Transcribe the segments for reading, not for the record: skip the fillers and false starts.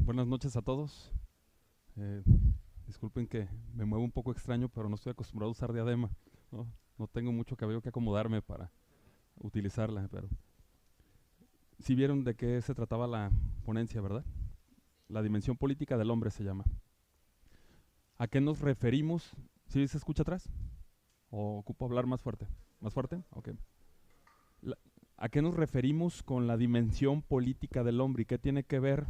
Buenas noches a todos. Eh, Disculpen que me muevo un poco extraño, pero no estoy acostumbrado a usar diadema. No, no tengo mucho cabello que acomodarme para utilizarla, pero sí vieron de qué se trataba la ponencia, ¿verdad? La dimensión política del hombre se llama. ¿A qué nos referimos? ¿Sí se escucha atrás? ¿O ocupo hablar más fuerte? ¿Más fuerte? Ok. La- ¿A qué nos referimos con la dimensión política del hombre y qué tiene que ver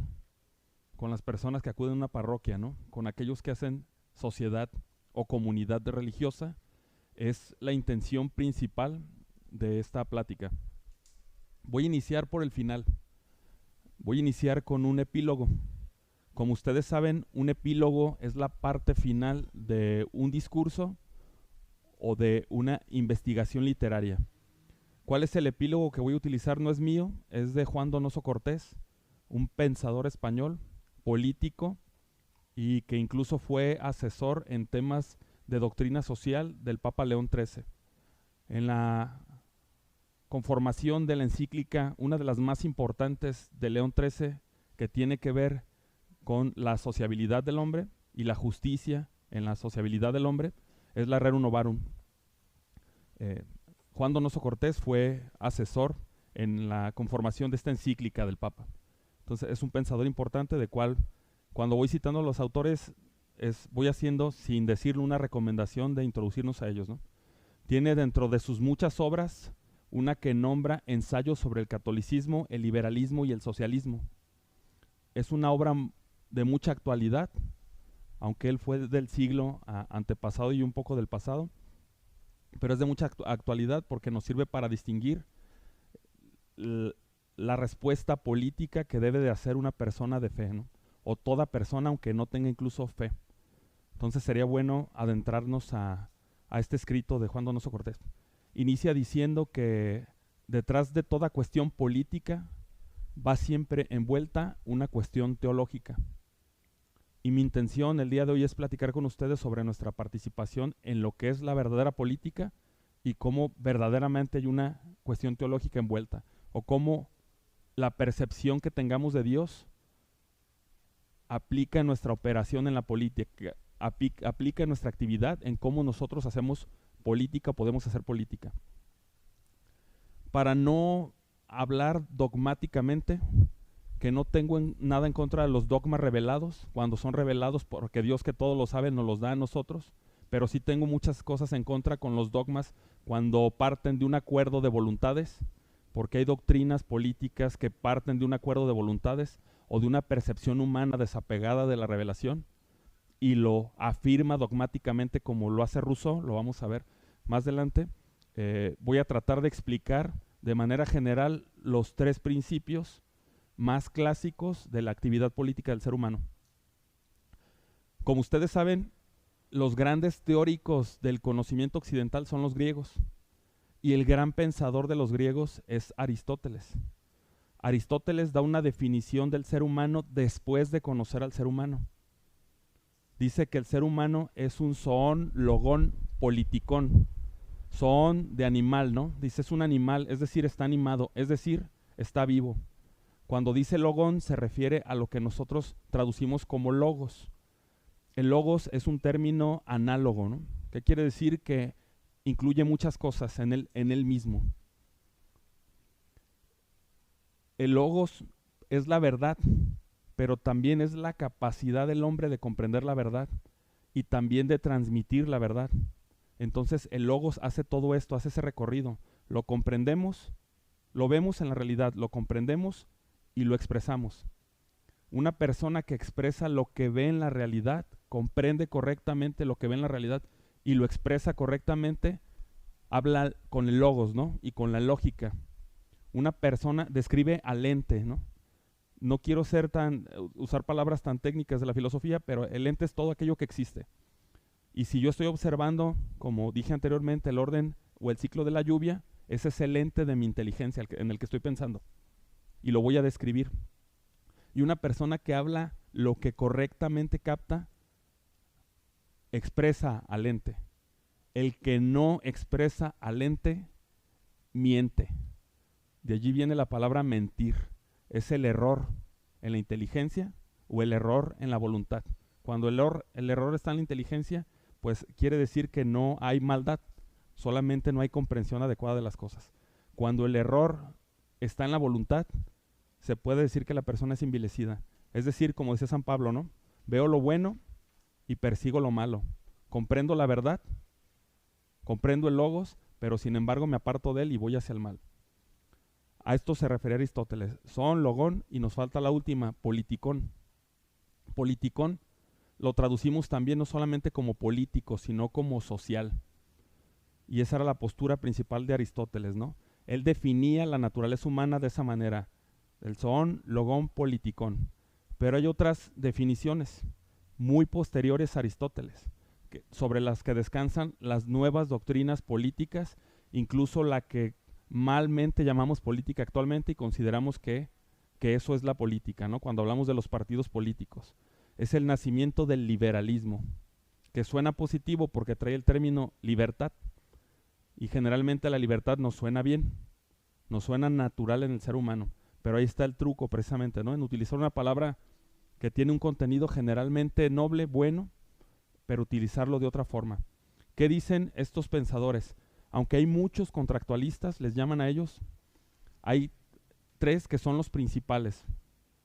con las personas que acuden a una parroquia, ¿no? Con aquellos que hacen sociedad o comunidad religiosa? Es la intención principal de esta plática. Voy a iniciar por el final. Voy a iniciar con un epílogo. Como ustedes saben, un epílogo es la parte final de un discurso o de una investigación literaria. ¿Cuál es el epílogo que voy a utilizar? No es mío, es de Juan Donoso Cortés, un pensador español, político, y que incluso fue asesor en temas de doctrina social del Papa León XIII. En la conformación de la encíclica, una de las más importantes de León XIII, que tiene que ver con la sociabilidad del hombre y la justicia en la sociabilidad del hombre, es la Rerum Novarum. Eh, Juan Donoso Cortés fue asesor en la conformación de esta encíclica del Papa. Entonces es un pensador importante de cual, cuando voy citando a los autores, voy haciendo sin decirle una recomendación de introducirnos a ellos, ¿no? Tiene dentro de sus muchas obras una que nombra Ensayos sobre el catolicismo, el liberalismo y el socialismo. Es una obra de mucha actualidad, aunque él fue del siglo antepasado y un poco del pasado, pero es de mucha actualidad porque nos sirve para distinguir la respuesta política que debe de hacer una persona de fe, ¿no? O toda persona, aunque no tenga incluso fe. Entonces sería bueno adentrarnos a este escrito de Juan Donoso Cortés. Inicia diciendo que detrás de toda cuestión política va siempre envuelta una cuestión teológica. Y mi intención el día de hoy es platicar con ustedes sobre nuestra participación en lo que es la verdadera política y cómo verdaderamente hay una cuestión teológica envuelta, o cómo la percepción que tengamos de Dios aplica en nuestra operación en la política, aplica en nuestra actividad, en cómo nosotros hacemos política, podemos hacer política. Para no hablar dogmáticamente, que no tengo nada en contra de los dogmas revelados, cuando son revelados porque Dios, que todo lo sabe, nos los da a nosotros, pero sí tengo muchas cosas en contra con los dogmas cuando parten de un acuerdo de voluntades, porque hay doctrinas políticas que parten de un acuerdo de voluntades o de una percepción humana desapegada de la revelación y lo afirma dogmáticamente, como lo hace Rousseau, lo vamos a ver más adelante. Voy a tratar de explicar de manera general los tres principios más clásicos de la actividad política del ser humano. Como ustedes saben, los grandes teóricos del conocimiento occidental son los griegos, y el gran pensador de los griegos es Aristóteles. Aristóteles da una definición del ser humano después de conocer al ser humano. Dice que el ser humano es un zoon, logón, politikón. Zoon de animal, ¿no? Dice es un animal, es decir, está animado, es decir, está vivo. Cuando dice logón se refiere a lo que nosotros traducimos como logos. El logos es un término análogo, ¿no? ¿Qué quiere decir? Que incluye muchas cosas en él mismo. El logos es la verdad, pero también es la capacidad del hombre de comprender la verdad y también de transmitir la verdad. Entonces el logos hace todo esto, hace ese recorrido. Lo comprendemos, lo vemos en la realidad, lo comprendemos y lo expresamos. Una persona que expresa lo que ve en la realidad, comprende correctamente lo que ve en la realidad y lo expresa correctamente, habla con el logos, ¿no? Y con la lógica. Una persona describe al ente, ¿no? No quiero usar palabras tan técnicas de la filosofía, pero el ente es todo aquello que existe. Y si yo estoy observando, como dije anteriormente, el orden o el ciclo de la lluvia, ese es el ente de mi inteligencia en el que estoy pensando. Y lo voy a describir. Y una persona que habla lo que correctamente capta, expresa al ente. El que no expresa al ente, miente. De allí viene la palabra mentir. Es el error en la inteligencia o el error en la voluntad. Cuando el error está en la inteligencia, pues quiere decir que no hay maldad, solamente no hay comprensión adecuada de las cosas. Cuando el error está en la voluntad, se puede decir que la persona es envilecida. Es decir, como decía San Pablo, ¿no? Veo lo bueno y persigo lo malo. Comprendo la verdad, comprendo el logos, pero sin embargo me aparto de él y voy hacia el mal. A esto se refería Aristóteles. Son, logón, y nos falta la última, politicón. Politicón lo traducimos también no solamente como político, sino como social. Y esa era la postura principal de Aristóteles, ¿no? Él definía la naturaleza humana de esa manera. El son, logón, politicón. Pero hay otras definiciones muy posteriores a Aristóteles, sobre las que descansan las nuevas doctrinas políticas, incluso la que malmente llamamos política actualmente y consideramos que eso es la política, ¿no? Cuando hablamos de los partidos políticos. Es el nacimiento del liberalismo, que suena positivo porque trae el término libertad, y generalmente la libertad nos suena bien, nos suena natural en el ser humano, pero ahí está el truco precisamente, ¿no? En utilizar una palabra que tiene un contenido generalmente noble, bueno, pero utilizarlo de otra forma. ¿Qué dicen estos pensadores? Aunque hay muchos contractualistas, les llaman a ellos, hay tres que son los principales,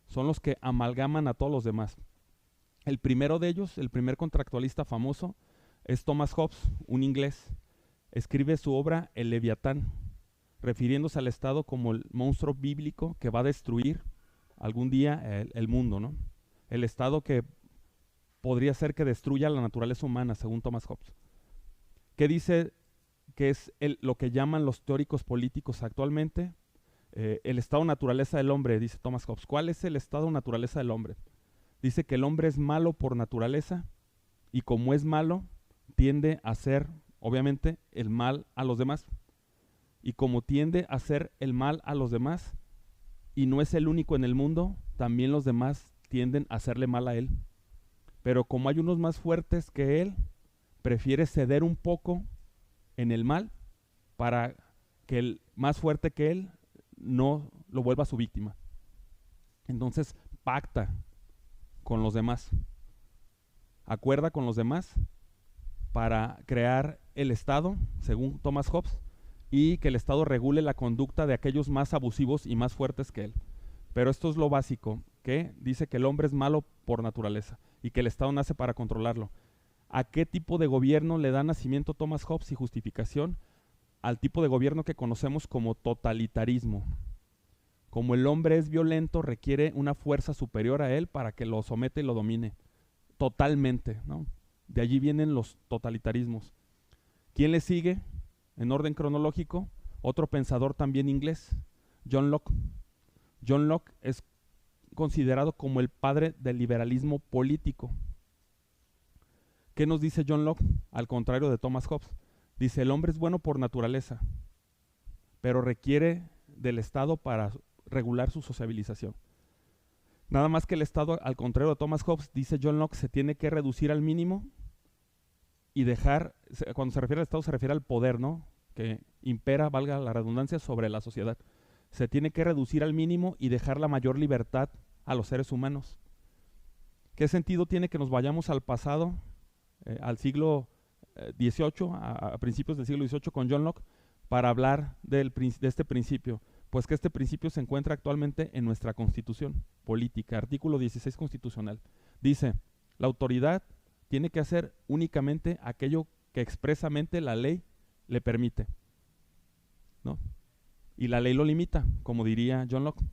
son los que amalgaman a todos los demás. El primero de ellos, el primer contractualista famoso, es Thomas Hobbes, un inglés. Escribe su obra El Leviatán, refiriéndose al Estado como el monstruo bíblico que va a destruir algún día el mundo, ¿no? El Estado que podría ser que destruya la naturaleza humana, según Thomas Hobbes. ¿Qué dice que es lo que llaman los teóricos políticos actualmente? El estado naturaleza del hombre, dice Thomas Hobbes. ¿Cuál es el estado naturaleza del hombre? Dice que el hombre es malo por naturaleza y como es malo, tiende a hacer, obviamente, el mal a los demás. Y como tiende a hacer el mal a los demás, y no es el único en el mundo, también los demás tienden a hacerle mal a él. Pero como hay unos más fuertes que él, prefiere ceder un poco en el mal para que el más fuerte que él no lo vuelva su víctima. Entonces pacta con los demás, acuerda con los demás para crear el Estado, según Thomas Hobbes, y que el Estado regule la conducta de aquellos más abusivos y más fuertes que él. Pero esto es lo básico, que dice que el hombre es malo por naturaleza y que el Estado nace para controlarlo. ¿A qué tipo de gobierno le da nacimiento Thomas Hobbes y justificación? Al tipo de gobierno que conocemos como totalitarismo. Como el hombre es violento, requiere una fuerza superior a él para que lo someta y lo domine totalmente, ¿no? De allí vienen los totalitarismos. ¿Quién le sigue en orden cronológico? Otro pensador también inglés, John Locke. John Locke es considerado como el padre del liberalismo político. ¿Qué nos dice John Locke? Al contrario de Thomas Hobbes. Dice, el hombre es bueno por naturaleza, pero requiere del Estado para regular su sociabilización. Nada más que el Estado, al contrario de Thomas Hobbes, dice John Locke, se tiene que reducir al mínimo y dejar, cuando se refiere al Estado se refiere al poder, ¿no? Que impera, valga la redundancia, sobre la sociedad. Se tiene que reducir al mínimo y dejar la mayor libertad a los seres humanos. ¿Qué sentido tiene que nos vayamos al pasado, al siglo XVIII, a principios del siglo XVIII con John Locke, para hablar de este principio? Pues que este principio se encuentra actualmente en nuestra Constitución política, artículo 16 constitucional. Dice, la autoridad tiene que hacer únicamente aquello que expresamente la ley le permite, ¿no? Y la ley lo limita, como diría John Locke.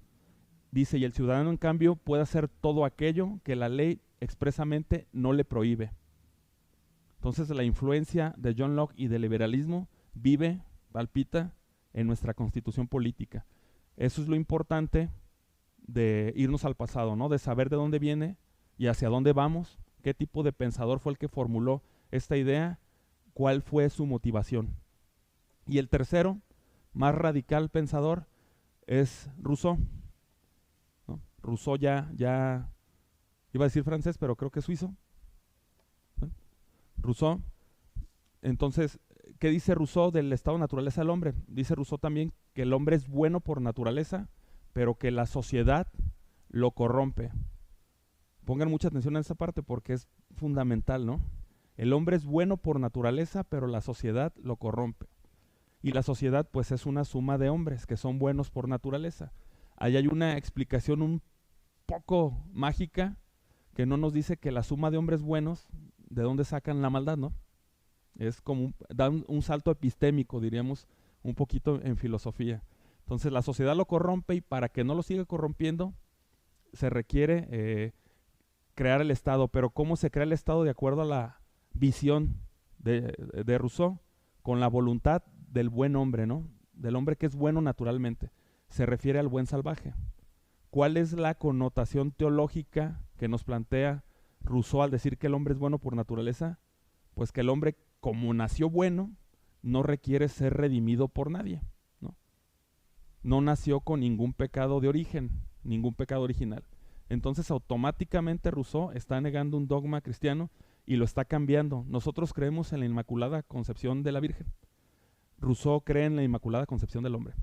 Dice, y el ciudadano en cambio puede hacer todo aquello que la ley expresamente no le prohíbe. Entonces la influencia de John Locke y del liberalismo vive, palpita en nuestra constitución política. Eso es lo importante de irnos al pasado, ¿no? De saber de dónde viene y hacia dónde vamos, qué tipo de pensador fue el que formuló esta idea, cuál fue su motivación. Y el tercero, más radical pensador, es Rousseau, ¿no? Rousseau ya iba a decir francés, pero creo que es suizo, ¿no? Rousseau. Entonces, ¿qué dice Rousseau del estado de naturaleza del hombre? Dice Rousseau también que el hombre es bueno por naturaleza, pero que la sociedad lo corrompe. Pongan mucha atención a esa parte porque es fundamental, ¿no? El hombre es bueno por naturaleza, pero la sociedad lo corrompe. Y la sociedad pues es una suma de hombres que son buenos por naturaleza. Ahí hay una explicación un poco mágica que no nos dice que la suma de hombres buenos, ¿de dónde sacan la maldad, no? Es como dan un salto epistémico, diríamos, un poquito en filosofía. Entonces la sociedad lo corrompe y para que no lo siga corrompiendo se requiere crear el Estado. Pero ¿cómo se crea el Estado? De acuerdo a la visión de Rousseau, con la voluntad del buen hombre, ¿no? Del hombre que es bueno naturalmente. Se refiere al buen salvaje. ¿Cuál es la connotación teológica que nos plantea Rousseau al decir que el hombre es bueno por naturaleza? Pues que el hombre, como nació bueno, no requiere ser redimido por nadie, ¿no? No nació con ningún pecado de origen, ningún pecado original. Entonces automáticamente Rousseau está negando un dogma cristiano y lo está cambiando. Nosotros creemos en la Inmaculada Concepción de la Virgen. Rousseau cree en la Inmaculada Concepción del hombre.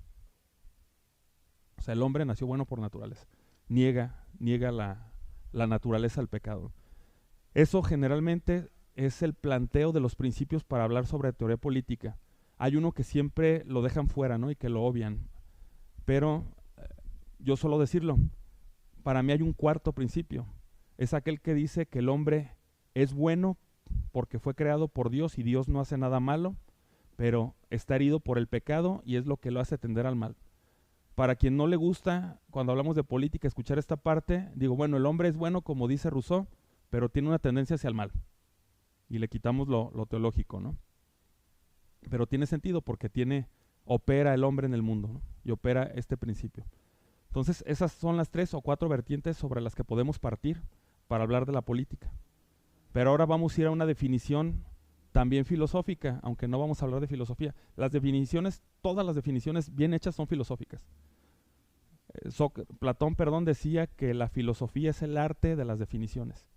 O sea, el hombre nació bueno por naturaleza. Niega la naturaleza del pecado. Eso generalmente es el planteo de los principios para hablar sobre teoría política. Hay uno que siempre lo dejan fuera, ¿no? Y que lo obvian. Pero yo suelo decirlo. Para mí hay un cuarto principio. Es aquel que dice que el hombre es bueno porque fue creado por Dios y Dios no hace nada malo, pero está herido por el pecado y es lo que lo hace tender al mal. Para quien no le gusta, cuando hablamos de política, escuchar esta parte, digo, bueno, el hombre es bueno como dice Rousseau, pero tiene una tendencia hacia el mal. Y le quitamos lo teológico, ¿no? Pero tiene sentido porque opera el hombre en el mundo, ¿no? Y opera este principio. Entonces, esas son las 3 o 4 vertientes sobre las que podemos partir para hablar de la política. Pero ahora vamos a ir a una definición también filosófica, aunque no vamos a hablar de filosofía. Las definiciones, todas las definiciones bien hechas son filosóficas. Platón, decía que la filosofía es el arte de las definiciones.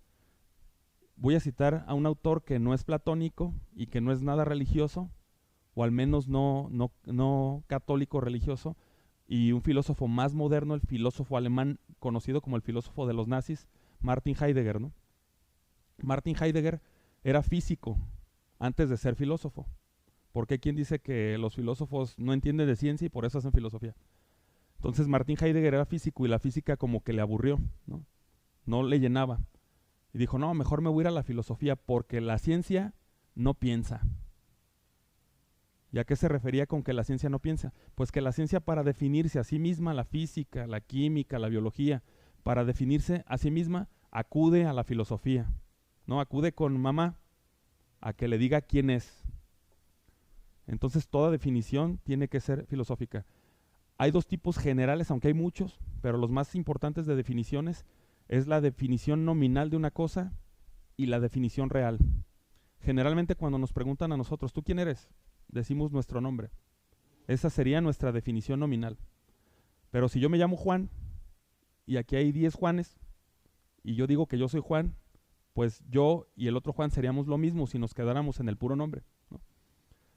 Voy a citar a un autor que no es platónico y que no es nada religioso, o al menos no católico religioso, y un filósofo más moderno, el filósofo alemán conocido como el filósofo de los nazis, Martin Heidegger, ¿no? Martin Heidegger era físico antes de ser filósofo. Porque hay quien dice que los filósofos no entienden de ciencia y por eso hacen filosofía. Entonces Martin Heidegger era físico y la física como que le aburrió, ¿no? No le llenaba. Y dijo, no, mejor me voy a ir a la filosofía porque la ciencia no piensa. ¿Y a qué se refería con que la ciencia no piensa? Pues que la ciencia para definirse a sí misma, la física, la química, la biología, para definirse a sí misma, acude a la filosofía, ¿no? Acude con mamá a que le diga quién es. Entonces toda definición tiene que ser filosófica. Hay 2 tipos generales, aunque hay muchos, pero los más importantes de definiciones es la definición nominal de una cosa y la definición real. Generalmente cuando nos preguntan a nosotros, ¿tú quién eres? Decimos nuestro nombre. Esa sería nuestra definición nominal. Pero si yo me llamo Juan y aquí hay 10 Juanes y yo digo que yo soy Juan, pues yo y el otro Juan seríamos lo mismo si nos quedáramos en el puro nombre, ¿no?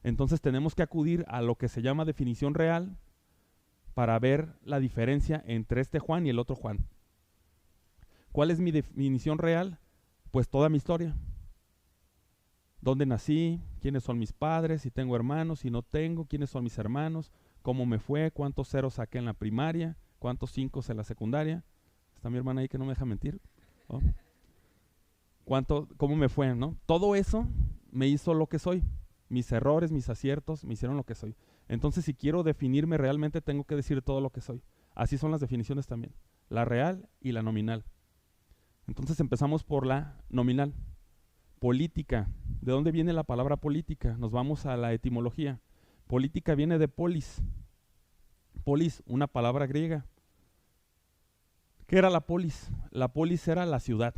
Entonces tenemos que acudir a lo que se llama definición real para ver la diferencia entre este Juan y el otro Juan. ¿Cuál es mi definición real? Pues toda mi historia. ¿Dónde nací? ¿Quiénes son mis padres? Si tengo hermanos, si no tengo, ¿quiénes son mis hermanos? ¿Cómo me fue? ¿Cuántos ceros saqué en la primaria? ¿Cuántos 5 en la secundaria? Está mi hermana ahí que no me deja mentir, ¿no? ¿Cómo me fue, no? Todo eso me hizo lo que soy. Mis errores, mis aciertos, me hicieron lo que soy. Entonces, si quiero definirme realmente, tengo que decir todo lo que soy. Así son las definiciones también. La real y la nominal. Entonces empezamos por la nominal. Política. ¿De dónde viene la palabra política? Nos vamos a la etimología. Política viene de polis. Polis, una palabra griega. ¿Qué era la polis? La polis era la ciudad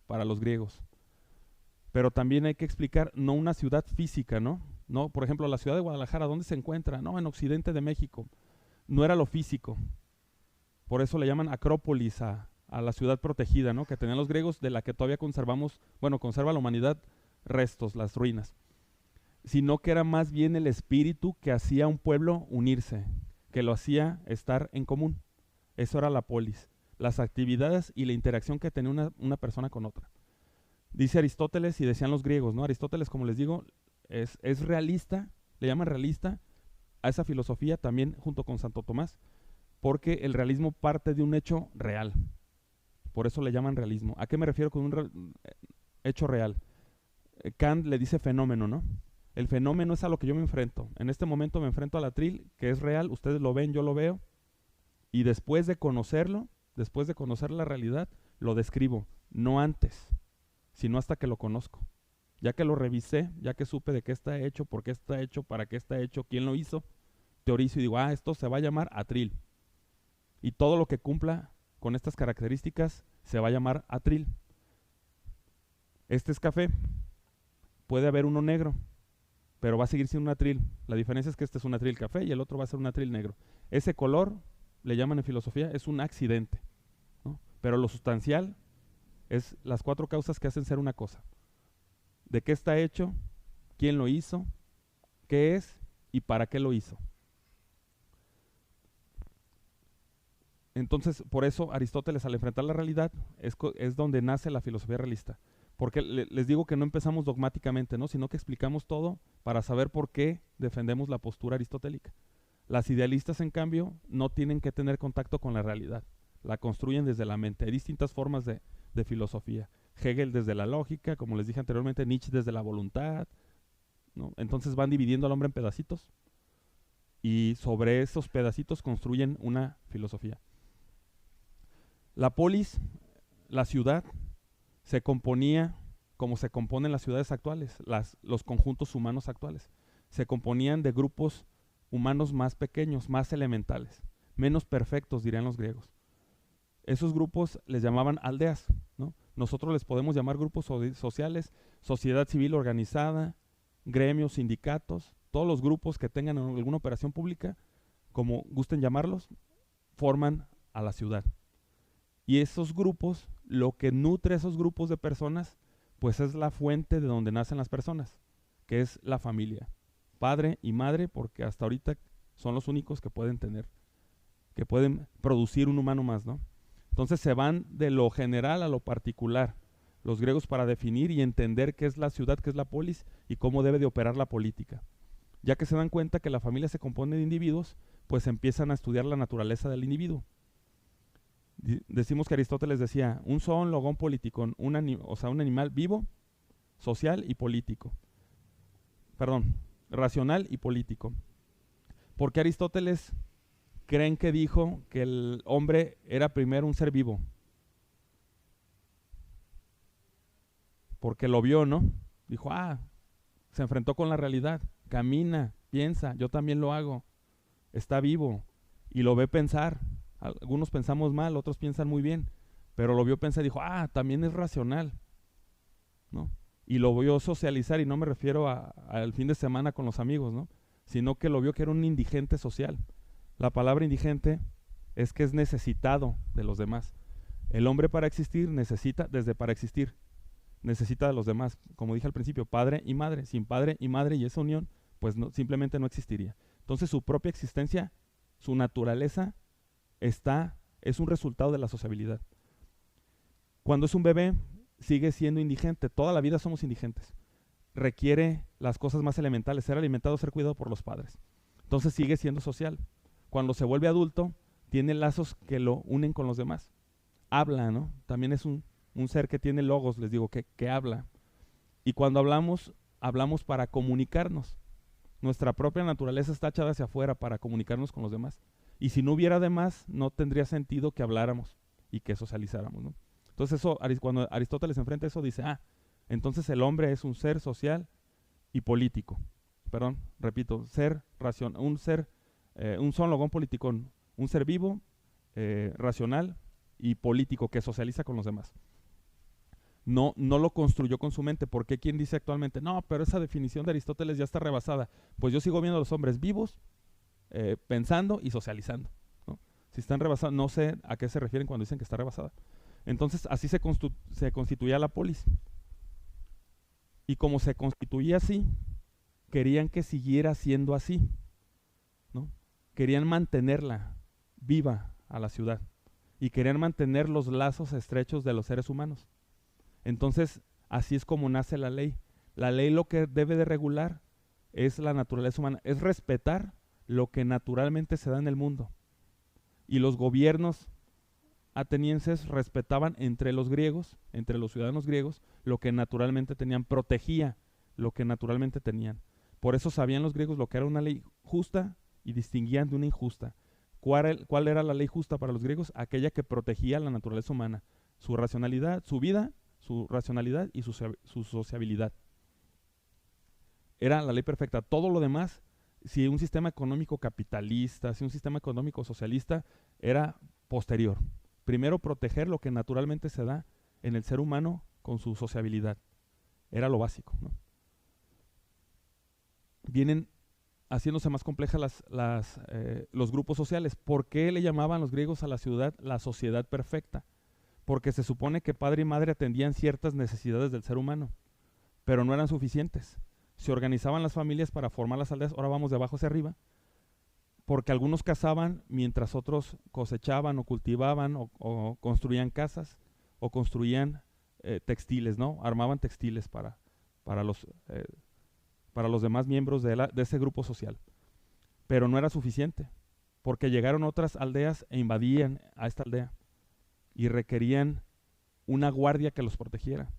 para los griegos. Pero también hay que explicar, no una ciudad física, ¿no? No, por ejemplo, la ciudad de Guadalajara, ¿dónde se encuentra? No, en occidente de México. No era lo físico. Por eso le llaman Acrópolis a la ciudad protegida, ¿no? Que tenían los griegos, de la que todavía conserva la humanidad restos, las ruinas. Sino que era más bien el espíritu que hacía a un pueblo unirse, que lo hacía estar en común. Eso era la polis. las actividades y la interacción que tenía una persona con otra. Dice Aristóteles y decían los griegos, ¿no? Aristóteles, como les digo, es realista, le llaman realista a esa filosofía también junto con Santo Tomás, porque el realismo parte de un hecho real. Por eso le llaman realismo. ¿A qué me refiero con un hecho real? Kant le dice fenómeno, ¿no? El fenómeno es a lo que yo me enfrento. En este momento me enfrento al atril, que es real, ustedes lo ven, yo lo veo, y después de conocerlo, después de conocer la realidad, lo describo, no antes, sino hasta que lo conozco. Ya que lo revisé, ya que supe de qué está hecho, por qué está hecho, para qué está hecho, quién lo hizo, teorizo y digo, esto se va a llamar atril. Y todo lo que cumpla con estas características se va a llamar atril. Este es café, puede haber uno negro, pero va a seguir siendo un atril. La diferencia es que este es un atril café y el otro va a ser un atril negro. Ese color, le llaman en filosofía, es un accidente, ¿no? Pero lo sustancial es las 4 causas que hacen ser una cosa. ¿De qué está hecho? ¿Quién lo hizo? ¿Qué es? ¿Y para qué lo hizo? Entonces, por eso Aristóteles, al enfrentar la realidad, es donde nace la filosofía realista. Porque les digo que no empezamos dogmáticamente, ¿no? Sino que explicamos todo para saber por qué defendemos la postura aristotélica. Las idealistas, en cambio, no tienen que tener contacto con la realidad. La construyen desde la mente. Hay distintas formas de filosofía. Hegel desde la lógica, como les dije anteriormente, Nietzsche desde la voluntad, ¿no? Entonces van dividiendo al hombre en pedacitos y sobre esos pedacitos construyen una filosofía. La polis, la ciudad, se componía como se componen las ciudades actuales, los conjuntos humanos actuales. Se componían de grupos humanos más pequeños, más elementales, menos perfectos, dirían los griegos. Esos grupos les llamaban aldeas, ¿no? Nosotros les podemos llamar grupos sociales, sociedad civil organizada, gremios, sindicatos, todos los grupos que tengan alguna operación pública, como gusten llamarlos, forman a la ciudad. Y esos grupos, lo que nutre a esos grupos de personas, pues es la fuente de donde nacen las personas, que es la familia, padre y madre, porque hasta ahorita son los únicos que pueden tener, que pueden producir un humano más, ¿no? Entonces se van de lo general a lo particular, los griegos, para definir y entender qué es la ciudad, qué es la polis y cómo debe de operar la política. Ya que se dan cuenta que la familia se compone de individuos, pues empiezan a estudiar la naturaleza del individuo. Decimos que Aristóteles decía, un zoon logón politikon, un animal vivo, social y político. Perdón, racional y político. ¿Por qué Aristóteles creen que dijo que el hombre era primero un ser vivo? Porque lo vio, ¿no? Dijo, se enfrentó con la realidad, camina, piensa, yo también lo hago, está vivo y lo ve pensar. Algunos pensamos mal, otros piensan muy bien, pero lo vio pensar y dijo, también es racional, ¿no? Y lo vio socializar, y no me refiero al fin de semana con los amigos, ¿no? Sino que lo vio que era un indigente social. La palabra indigente es que es necesitado de los demás. El hombre para existir necesita de los demás. Como dije al principio, padre y madre. Sin padre y madre y esa unión, pues simplemente no existiría. Entonces su propia existencia, su naturaleza, es un resultado de la sociabilidad. Cuando es un bebé, sigue siendo indigente. Toda la vida somos indigentes. Requiere las cosas más elementales, ser alimentado, ser cuidado por los padres. Entonces sigue siendo social. Cuando se vuelve adulto, tiene lazos que lo unen con los demás. Habla, ¿no? También es un ser que tiene logos, les digo, que habla. Y cuando hablamos para comunicarnos. Nuestra propia naturaleza está echada hacia afuera para comunicarnos con los demás. Y si no hubiera demás, no tendría sentido que habláramos y que socializáramos, ¿no? Entonces cuando Aristóteles enfrenta eso, dice, entonces el hombre es un ser social y político. Perdón, repito, un son logón politikon, un ser vivo, racional y político que socializa con los demás. No lo construyó con su mente, porque ¿quién dice actualmente? No, pero esa definición de Aristóteles ya está rebasada. Pues yo sigo viendo a los hombres vivos, pensando y socializando, ¿no? Si están rebasadas, no sé a qué se refieren cuando dicen que está rebasada. Entonces así se constituía la polis. Y como se constituía así, querían que siguiera siendo así, ¿no? Querían mantenerla viva a la ciudad. y querían mantener los lazos estrechos de los seres humanos. Entonces, así es como nace la ley. La ley lo que debe de regular es la naturaleza humana, es respetar lo que naturalmente se da en el mundo. Y los gobiernos atenienses respetaban entre los griegos, entre los ciudadanos griegos, lo que naturalmente tenían, protegía lo que naturalmente tenían. Por eso sabían los griegos lo que era una ley justa y distinguían de una injusta. ¿Cuál era la ley justa para los griegos? Aquella que protegía la naturaleza humana, su racionalidad, su vida, su racionalidad y su sociabilidad. Era la ley perfecta. Todo lo demás, si un sistema económico capitalista, si un sistema económico socialista, era posterior. Primero proteger lo que naturalmente se da en el ser humano con su sociabilidad. Era lo básico, ¿no? Vienen haciéndose más complejas los grupos sociales. ¿Por qué le llamaban los griegos a la ciudad la sociedad perfecta? Porque se supone que padre y madre atendían ciertas necesidades del ser humano, pero no eran suficientes. Se organizaban las familias para formar las aldeas, ahora vamos de abajo hacia arriba, porque algunos cazaban mientras otros cosechaban o cultivaban o construían casas o construían textiles, ¿no? Armaban textiles para los demás miembros de ese grupo social. Pero no era suficiente, porque llegaron otras aldeas e invadían a esta aldea y requerían una guardia que los protegiera.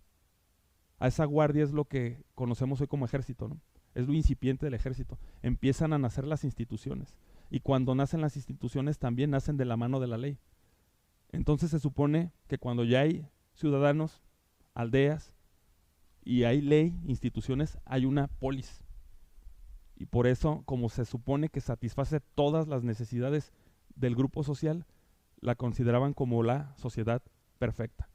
A esa guardia es lo que conocemos hoy como ejército, ¿no? Es lo incipiente del ejército. Empiezan a nacer las instituciones. Y cuando nacen las instituciones también nacen de la mano de la ley. Entonces se supone que cuando ya hay ciudadanos, aldeas, y hay ley, instituciones, hay una polis. Y por eso, como se supone que satisface todas las necesidades del grupo social, la consideraban como la sociedad perfecta.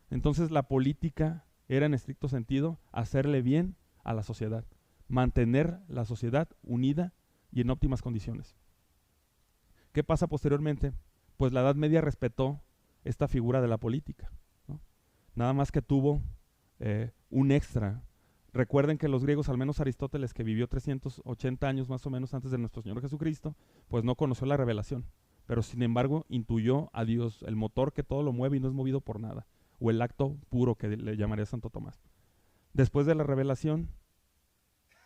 Entonces la política era en estricto sentido hacerle bien a la sociedad, mantener la sociedad unida y en óptimas condiciones. ¿Qué pasa posteriormente? Pues la Edad Media respetó esta figura de la política, ¿no? Nada más que tuvo un extra. Recuerden que los griegos, al menos Aristóteles, que vivió 380 años más o menos antes de nuestro Señor Jesucristo, pues no conoció la revelación, pero sin embargo intuyó a Dios, el motor que todo lo mueve y no es movido por nada, o el acto puro que le llamaría Santo Tomás. Después de la revelación,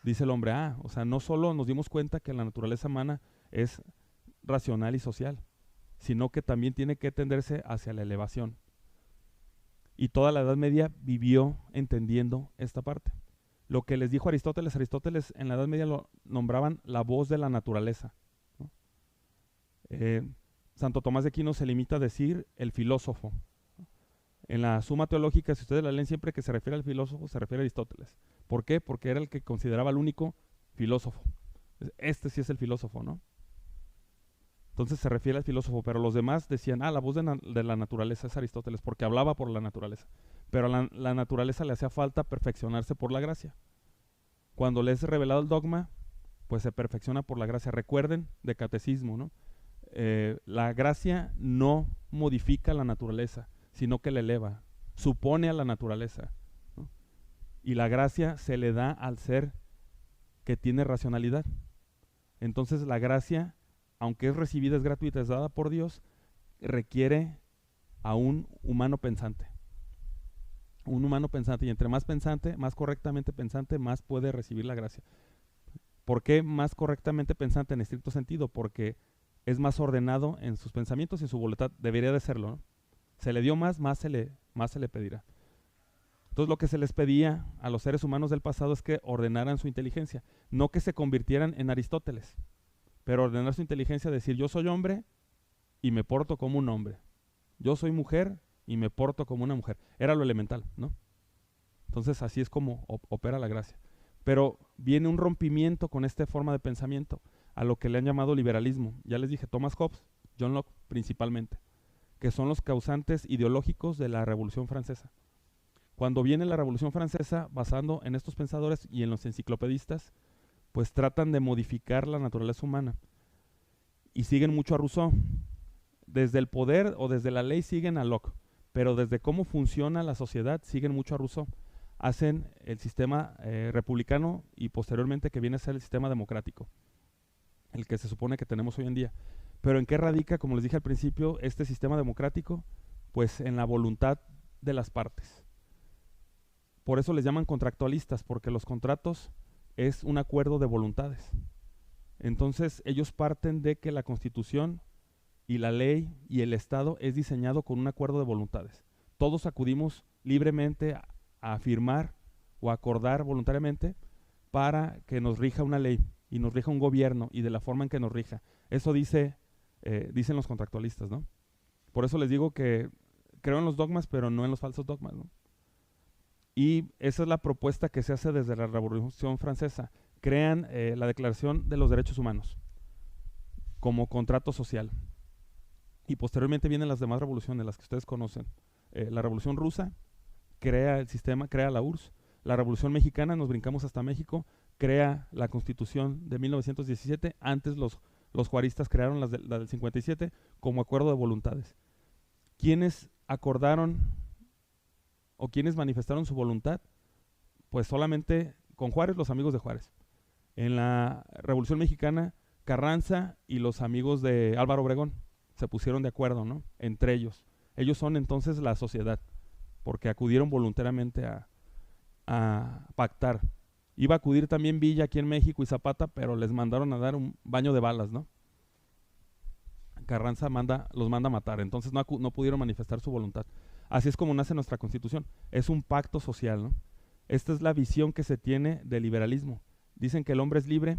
dice el hombre, o sea, no solo nos dimos cuenta que la naturaleza humana es racional y social, sino que también tiene que tenderse hacia la elevación. Y toda la Edad Media vivió entendiendo esta parte. Lo que les dijo Aristóteles en la Edad Media lo nombraban la voz de la naturaleza, ¿no? Santo Tomás de Aquino se limita a decir el filósofo. En la Suma Teológica, si ustedes la leen, siempre que se refiere al filósofo, se refiere a Aristóteles. ¿Por qué? Porque era el que consideraba el único filósofo. Este sí es el filósofo, ¿no? Entonces se refiere al filósofo, pero los demás decían, la voz de la naturaleza es Aristóteles, porque hablaba por la naturaleza. Pero a la naturaleza le hacía falta perfeccionarse por la gracia. Cuando le es revelado el dogma, pues se perfecciona por la gracia. Recuerden de catecismo, ¿no? La gracia no modifica la naturaleza, sino que la eleva, supone a la naturaleza, ¿no? Y la gracia se le da al ser que tiene racionalidad. Entonces la gracia, aunque es recibida, es gratuita, es dada por Dios, requiere a un humano pensante. Un humano pensante, y entre más pensante, más correctamente pensante, más puede recibir la gracia. ¿Por qué más correctamente pensante en estricto sentido? Porque es más ordenado en sus pensamientos y en su voluntad. Debería de serlo, ¿no? Se le dio más se le pedirá. Entonces lo que se les pedía a los seres humanos del pasado es que ordenaran su inteligencia, no que se convirtieran en Aristóteles, pero ordenar su inteligencia, decir yo soy hombre y me porto como un hombre, yo soy mujer y me porto como una mujer. Era lo elemental, ¿no? Entonces así es como opera la gracia. Pero viene un rompimiento con esta forma de pensamiento, a lo que le han llamado liberalismo. Ya les dije, Thomas Hobbes, John Locke principalmente, que son los causantes ideológicos de la Revolución Francesa. Cuando viene la Revolución Francesa, basando en estos pensadores y en los enciclopedistas, pues tratan de modificar la naturaleza humana y siguen mucho a Rousseau. Desde el poder o desde la ley siguen a Locke, pero desde cómo funciona la sociedad siguen mucho a Rousseau. Hacen el sistema republicano y posteriormente que viene a ser el sistema democrático, el que se supone que tenemos hoy en día. Pero ¿en qué radica, como les dije al principio, este sistema democrático? Pues en la voluntad de las partes. Por eso les llaman contractualistas, porque los contratos es un acuerdo de voluntades. Entonces ellos parten de que la Constitución y la ley y el Estado es diseñado con un acuerdo de voluntades. Todos acudimos libremente a firmar o a acordar voluntariamente para que nos rija una ley y nos rija un gobierno y de la forma en que nos rija. Eso dicen los contractualistas, ¿no? Por eso les digo que creo en los dogmas, pero no en los falsos dogmas, ¿no? Y esa es la propuesta que se hace desde la Revolución Francesa. Crean la Declaración de los Derechos Humanos como contrato social. Y posteriormente vienen las demás revoluciones, las que ustedes conocen. La Revolución Rusa crea el sistema, crea la URSS. La Revolución Mexicana, nos brincamos hasta México, crea la Constitución de 1917. Antes los juaristas crearon la del 57 como acuerdo de voluntades. ¿Quiénes acordaron o quiénes manifestaron su voluntad? Pues solamente con Juárez, los amigos de Juárez. En la Revolución Mexicana, Carranza y los amigos de Álvaro Obregón se pusieron de acuerdo, ¿no? Entre ellos. Ellos son entonces la sociedad, porque acudieron voluntariamente a pactar. Iba a acudir también Villa aquí en México y Zapata, pero les mandaron a dar un baño de balas, ¿no? Carranza los manda a matar, entonces no pudieron manifestar su voluntad. Así es como nace nuestra Constitución. Es un pacto social, ¿no? Esta es la visión que se tiene del liberalismo. Dicen que el hombre es libre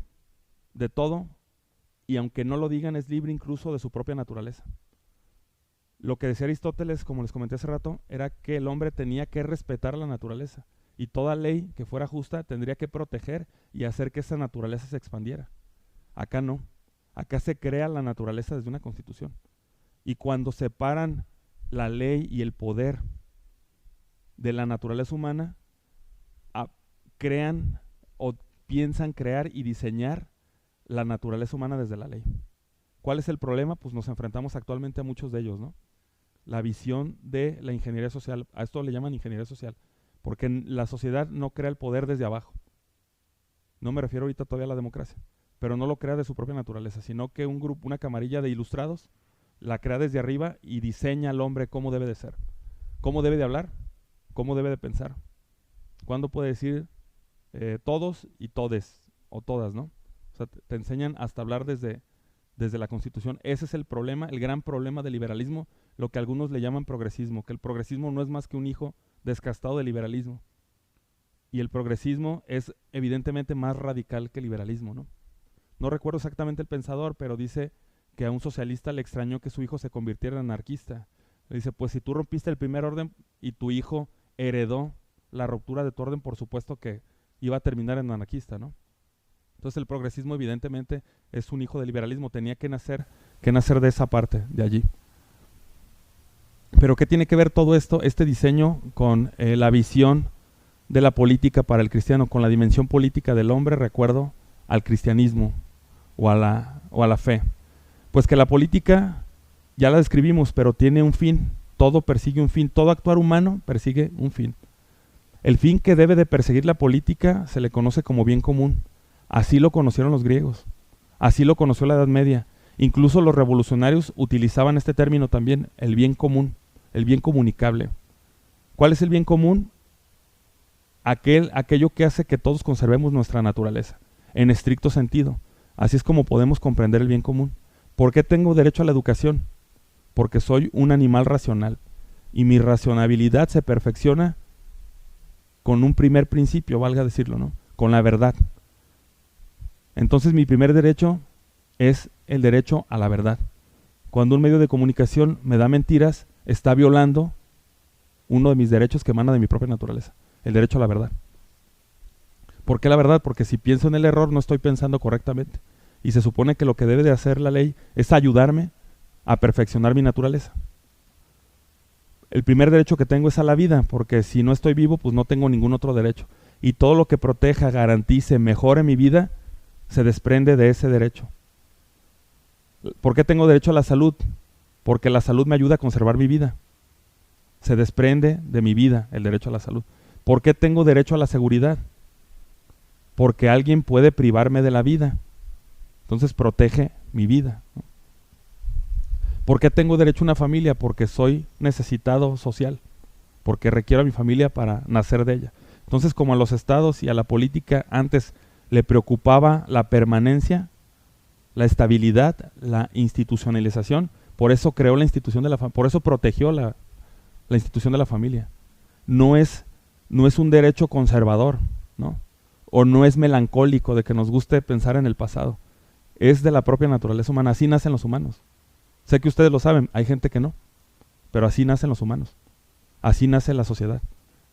de todo y aunque no lo digan es libre incluso de su propia naturaleza. Lo que decía Aristóteles, como les comenté hace rato, era que el hombre tenía que respetar la naturaleza y toda ley que fuera justa tendría que proteger y hacer que esa naturaleza se expandiera. Acá no. Acá se crea la naturaleza desde una constitución. Y cuando separan la ley y el poder de la naturaleza humana, crean o piensan crear y diseñar la naturaleza humana desde la ley. ¿Cuál es el problema? Pues nos enfrentamos actualmente a muchos de ellos, ¿no? La visión de la ingeniería social, a esto le llaman ingeniería social, porque la sociedad no crea el poder desde abajo. No me refiero ahorita todavía a la democracia, pero no lo crea de su propia naturaleza, sino que un grupo, una camarilla de ilustrados, la crea desde arriba y diseña al hombre cómo debe de ser, cómo debe de hablar, cómo debe de pensar, cuándo puede decir todos y todes, o todas, ¿no? O sea, te enseñan hasta hablar desde la Constitución. Ese es el problema, el gran problema del liberalismo, lo que algunos le llaman progresismo, que el progresismo no es más que un hijo descastado del liberalismo. Y el progresismo es evidentemente más radical que el liberalismo, ¿no? No recuerdo exactamente el pensador, pero dice que a un socialista le extrañó que su hijo se convirtiera en anarquista. Le dice, pues si tú rompiste el primer orden y tu hijo heredó la ruptura de tu orden, por supuesto que iba a terminar en anarquista, ¿no? Entonces el progresismo evidentemente es un hijo del liberalismo, tenía que nacer de esa parte, de allí. Pero ¿qué tiene que ver todo esto, este diseño, con la visión de la política para el cristiano, con la dimensión política del hombre, recuerdo, al cristianismo o a la fe? Pues que la política, ya la describimos, pero tiene un fin, todo persigue un fin, todo actuar humano persigue un fin. El fin que debe de perseguir la política se le conoce como bien común. Así lo conocieron los griegos, así lo conoció la Edad Media. Incluso los revolucionarios utilizaban este término también, el bien común, el bien comunicable. ¿Cuál es el bien común? Aquello que hace que todos conservemos nuestra naturaleza, en estricto sentido. Así es como podemos comprender el bien común. ¿Por qué tengo derecho a la educación? Porque soy un animal racional y mi racionalidad se perfecciona con un primer principio, valga decirlo, ¿no? Con la verdad. Entonces mi primer derecho es el derecho a la verdad. Cuando un medio de comunicación me da mentiras, está violando uno de mis derechos que emana de mi propia naturaleza, el derecho a la verdad. ¿Por qué la verdad? Porque si pienso en el error no estoy pensando correctamente. Y se supone que lo que debe de hacer la ley es ayudarme a perfeccionar mi naturaleza. El primer derecho que tengo es a la vida, porque si no estoy vivo, pues no tengo ningún otro derecho. Y todo lo que proteja, garantice, mejore mi vida, se desprende de ese derecho. ¿Por qué tengo derecho a la salud? Porque la salud me ayuda a conservar mi vida. Se desprende de mi vida el derecho a la salud. ¿Por qué tengo derecho a la seguridad? Porque alguien puede privarme de la vida. Entonces protege mi vida, ¿no? ¿Por qué tengo derecho a una familia? Porque soy necesitado social, porque requiero a mi familia para nacer de ella. Entonces, como a los estados y a la política antes le preocupaba la permanencia, la estabilidad, la institucionalización, por eso creó la institución de la familia, por eso protegió la institución de la familia. No es un derecho conservador, ¿no? O no es melancólico de que nos guste pensar en el pasado. Es de la propia naturaleza humana, así nacen los humanos. Sé que ustedes lo saben, hay gente que no, pero así nacen los humanos, así nace la sociedad.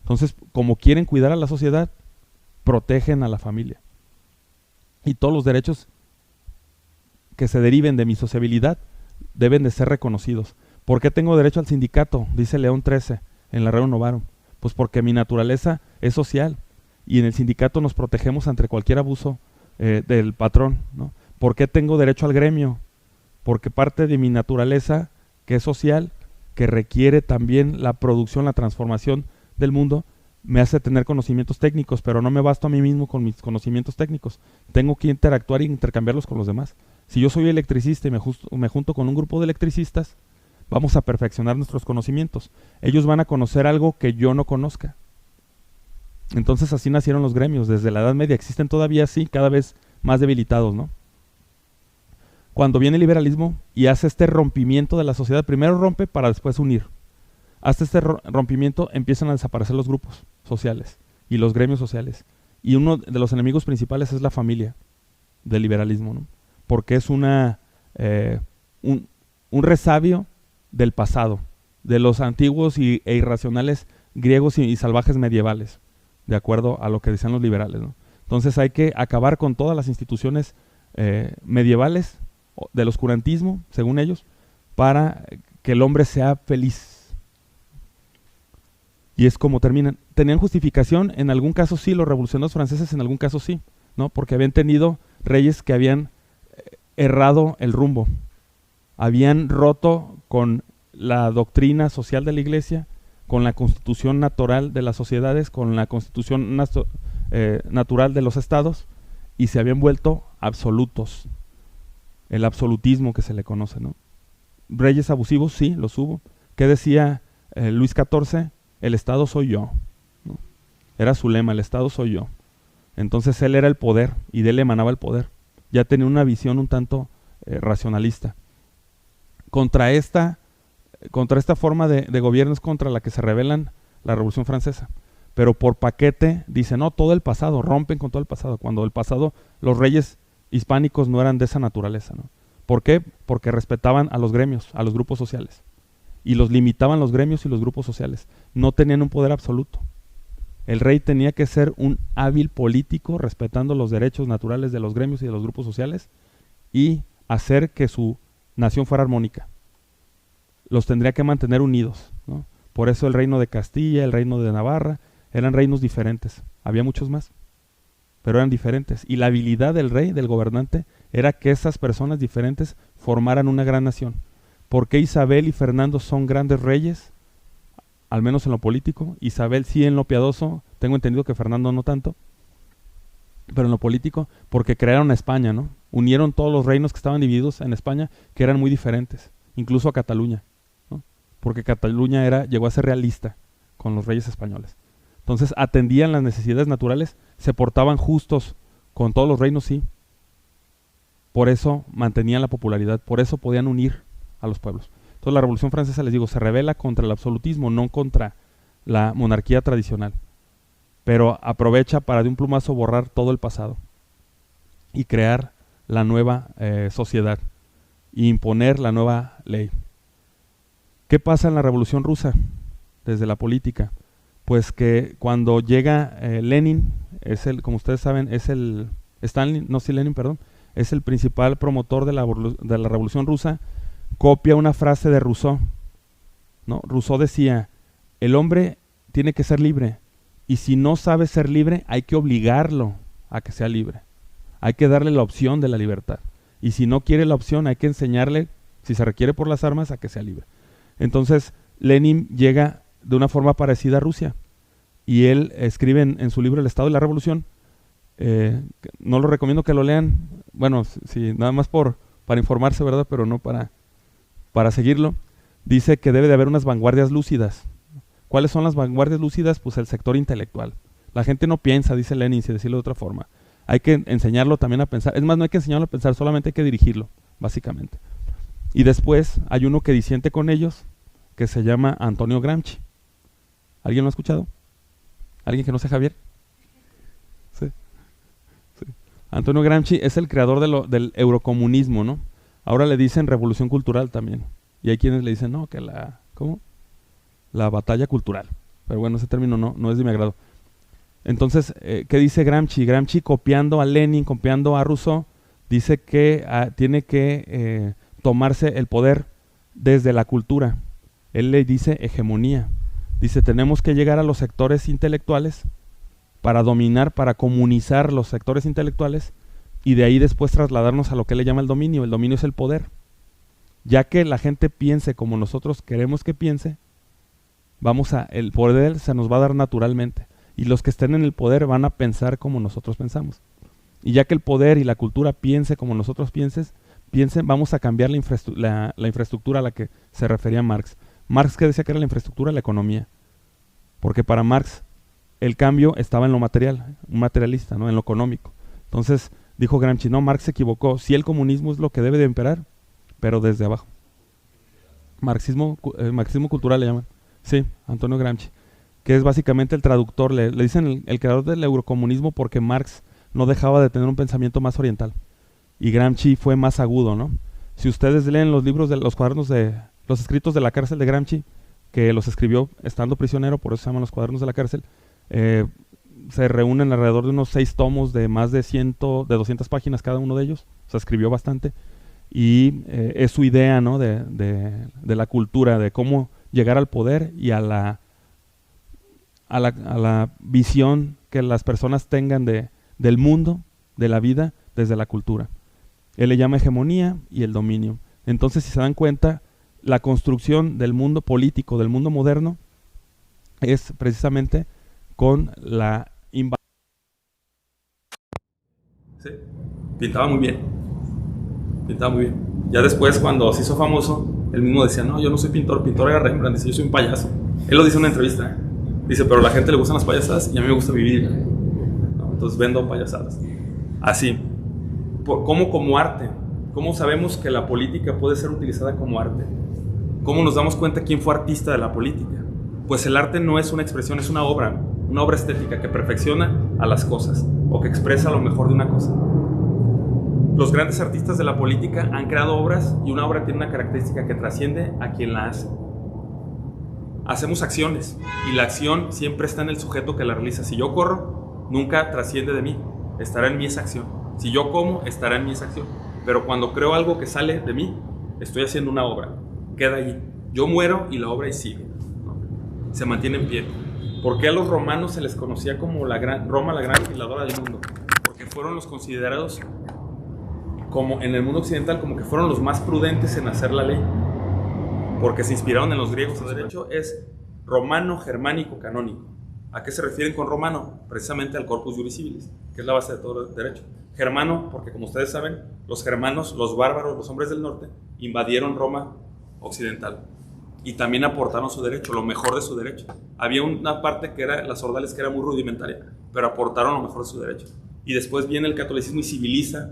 Entonces, como quieren cuidar a la sociedad, protegen a la familia. Y todos los derechos que se deriven de mi sociabilidad deben de ser reconocidos. ¿Por qué tengo derecho al sindicato? Dice León XIII en la Rerum Novarum. Pues porque mi naturaleza es social y en el sindicato nos protegemos ante cualquier abuso del patrón, ¿no? ¿Por qué tengo derecho al gremio? Porque parte de mi naturaleza, que es social, que requiere también la producción, la transformación del mundo, me hace tener conocimientos técnicos, pero no me basto a mí mismo con mis conocimientos técnicos. Tengo que interactuar e intercambiarlos con los demás. Si yo soy electricista y me junto con un grupo de electricistas, vamos a perfeccionar nuestros conocimientos. Ellos van a conocer algo que yo no conozca. Entonces así nacieron los gremios. Desde la Edad Media existen todavía así, cada vez más debilitados, ¿no? Cuando viene el liberalismo y hace este rompimiento de la sociedad, primero rompe para después unir. Hasta este rompimiento empiezan a desaparecer los grupos sociales y los gremios sociales. Y uno de los enemigos principales es la familia del liberalismo, ¿no? Porque es un resabio del pasado, de los antiguos e irracionales griegos y salvajes medievales, de acuerdo a lo que decían los liberales, ¿no? Entonces hay que acabar con todas las instituciones medievales del oscurantismo, según ellos, para que el hombre sea feliz. Y es como terminan. ¿Tenían justificación? En algún caso sí, los revolucionarios franceses en algún caso sí, ¿no? Porque habían tenido reyes que habían errado el rumbo, habían roto con la doctrina social de la iglesia, con la constitución natural de las sociedades, con la constitución natural de los estados, y se habían vuelto absolutos, el absolutismo que se le conoce, ¿no? Reyes abusivos, sí, los hubo. ¿Qué decía Luis XIV? El Estado soy yo, ¿no? Era su lema, el Estado soy yo. Entonces él era el poder y de él emanaba el poder. Ya tenía una visión un tanto racionalista. Contra esta forma de gobierno es contra la que se rebelan la Revolución Francesa. Pero por paquete dicen, no, todo el pasado, rompen con todo el pasado, cuando el pasado los reyes hispánicos no eran de esa naturaleza, ¿no? ¿Por qué? Porque respetaban a los gremios, a los grupos sociales. Y los limitaban los gremios y los grupos sociales. No tenían un poder absoluto. El rey tenía que ser un hábil político, respetando los derechos naturales de los gremios y de los grupos sociales, y hacer que su nación fuera armónica. Los tendría que mantener unidos, ¿no? Por eso el reino de Castilla, el reino de Navarra, eran reinos diferentes. Había muchos más, pero eran diferentes. Y la habilidad del rey, del gobernante, era que esas personas diferentes formaran una gran nación. ¿Por qué Isabel y Fernando son grandes reyes? Al menos en lo político. Isabel sí en lo piadoso, tengo entendido que Fernando no tanto, pero en lo político, porque crearon a España, ¿no? Unieron todos los reinos que estaban divididos en España, que eran muy diferentes, incluso a Cataluña, ¿no? Porque Cataluña llegó a ser realista con los reyes españoles. Entonces atendían las necesidades naturales, se portaban justos con todos los reinos, sí. Por eso mantenían la popularidad, por eso podían unir a los pueblos. Entonces la Revolución Francesa, les digo, se rebela contra el absolutismo, no contra la monarquía tradicional, pero aprovecha para de un plumazo borrar todo el pasado y crear la nueva sociedad e imponer la nueva ley. ¿Qué pasa en la Revolución Rusa desde la política? Pues que cuando llega Lenin, como ustedes saben, es el principal promotor de la Revolución Rusa, copia una frase de Rousseau, ¿no? Rousseau decía, el hombre tiene que ser libre, y si no sabe ser libre, hay que obligarlo a que sea libre. Hay que darle la opción de la libertad. Y si no quiere la opción, hay que enseñarle, si se requiere por las armas, a que sea libre. Entonces, Lenin llega de una forma parecida a Rusia, y él escribe en su libro El Estado y la Revolución, no lo recomiendo que lo lean, bueno, sí, nada más para informarse, ¿verdad? Pero no para para seguirlo, dice que debe de haber unas vanguardias lúcidas. ¿Cuáles son las vanguardias lúcidas? Pues el sector intelectual. La gente no piensa, dice Lenin, si decirlo de otra forma. Hay que enseñarlo también a pensar. Es más, no hay que enseñarlo a pensar, solamente hay que dirigirlo, básicamente. Y después hay uno que disiente con ellos, que se llama Antonio Gramsci. ¿Alguien lo ha escuchado? ¿Alguien que no sea Javier? Sí. Sí. Antonio Gramsci es el creador del eurocomunismo, ¿no? Ahora le dicen revolución cultural también. Y hay quienes le dicen, no, que ¿cómo? La batalla cultural. Pero bueno, ese término no es de mi agrado. Entonces, ¿qué dice Gramsci? Gramsci, copiando a Lenin, copiando a Rousseau, dice que tiene que tomarse el poder desde la cultura. Él le dice hegemonía. Dice, tenemos que llegar a los sectores intelectuales para dominar, para comunizar los sectores intelectuales y de ahí después trasladarnos a lo que él le llama el dominio. El dominio es el poder. Ya que la gente piense como nosotros queremos que piense, el poder se nos va a dar naturalmente. Y los que estén en el poder van a pensar como nosotros pensamos. Y ya que el poder y la cultura piense como nosotros piensen, vamos a cambiar la infraestructura a la que se refería Marx. Marx, ¿qué decía que era la infraestructura? La economía. Porque para Marx el cambio estaba en lo material, un materialista, ¿no? En lo económico. Entonces dijo Gramsci, no, Marx se equivocó. Sí, el comunismo es lo que debe de imperar, pero desde abajo. Marxismo cultural le llaman. Sí, Antonio Gramsci, que es básicamente el traductor, le dicen el creador del eurocomunismo porque Marx no dejaba de tener un pensamiento más oriental y Gramsci fue más agudo, ¿no? Si ustedes leen los libros de los cuadernos de los escritos de la cárcel de Gramsci, que los escribió estando prisionero, por eso se llaman los cuadernos de la cárcel, se reúnen alrededor de unos 6 tomos de más de 200 páginas cada uno de ellos, o sea, escribió bastante, y es su idea, ¿no? de la cultura, de cómo llegar al poder y a la visión que las personas tengan del mundo, de la vida, desde la cultura. Él le llama hegemonía y el dominio. Entonces, si se dan cuenta, la construcción del mundo político, del mundo moderno, es precisamente con la invasión. Sí, pintaba muy bien. Ya después, cuando se hizo famoso, él mismo decía, no, yo no soy pintor era Rembrandt, dice, yo soy un payaso. Él lo dice en una entrevista, dice, pero a la gente le gustan las payasadas y a mí me gusta vivir, ¿no? Entonces vendo payasadas. Así, ¿cómo como arte? ¿Cómo sabemos que la política puede ser utilizada como arte? ¿Cómo nos damos cuenta quién fue artista de la política? Pues el arte no es una expresión, es una obra estética que perfecciona a las cosas o que expresa lo mejor de una cosa. Los grandes artistas de la política han creado obras y una obra tiene una característica que trasciende a quien la hace. Hacemos acciones y la acción siempre está en el sujeto que la realiza. Si yo corro, nunca trasciende de mí, estará en mí esa acción. Si yo como, estará en mí esa acción. Pero cuando creo algo que sale de mí, estoy haciendo una obra, queda allí. Yo muero y la obra ahí sigue, ¿no? Se mantiene en pie. ¿Por qué a los romanos se les conocía como Roma la gran legisladora del mundo? Porque fueron los considerados como en el mundo occidental como que fueron los más prudentes en hacer la ley, porque se inspiraron en los griegos. El derecho es romano, germánico, canónico. ¿A qué se refieren con romano? Precisamente al corpus juris civilis, que es la base de todo el derecho. Germano, porque como ustedes saben, los germanos, los bárbaros, los hombres del norte, invadieron Roma occidental y también aportaron su derecho, lo mejor de su derecho. Había una parte que era las ordales, que era muy rudimentaria, pero aportaron lo mejor de su derecho. Y después viene el catolicismo y civiliza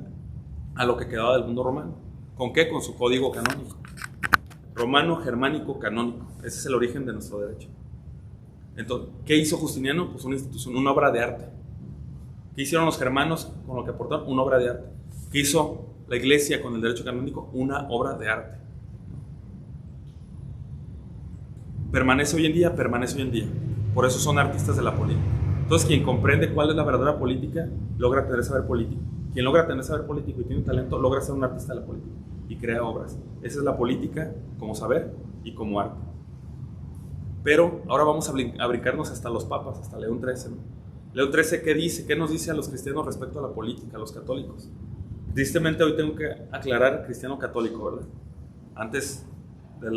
a lo que quedaba del mundo romano. ¿Con qué? Con su código canónico. Romano, germánico, canónico. Ese es el origen de nuestro derecho. Entonces, ¿qué hizo Justiniano? Pues una institución, una obra de arte. ¿Qué hicieron los germanos con lo que aportaron? Una obra de arte. ¿Qué hizo la iglesia con el derecho canónico? Una obra de arte. Permanece hoy en día. Por eso son artistas de la política. Entonces, quien comprende cuál es la verdadera política, logra tener saber político. Quien logra tener saber político y tiene un talento, logra ser un artista de la política y crea obras. Esa es la política como saber y como arte. Pero ahora vamos a brincarnos hasta los papas, hasta León XIII, ¿no? León XIII, ¿qué dice? ¿Qué nos dice a los cristianos respecto a la política, a los católicos? Tristemente hoy tengo que aclarar cristiano católico, ¿verdad? Antes de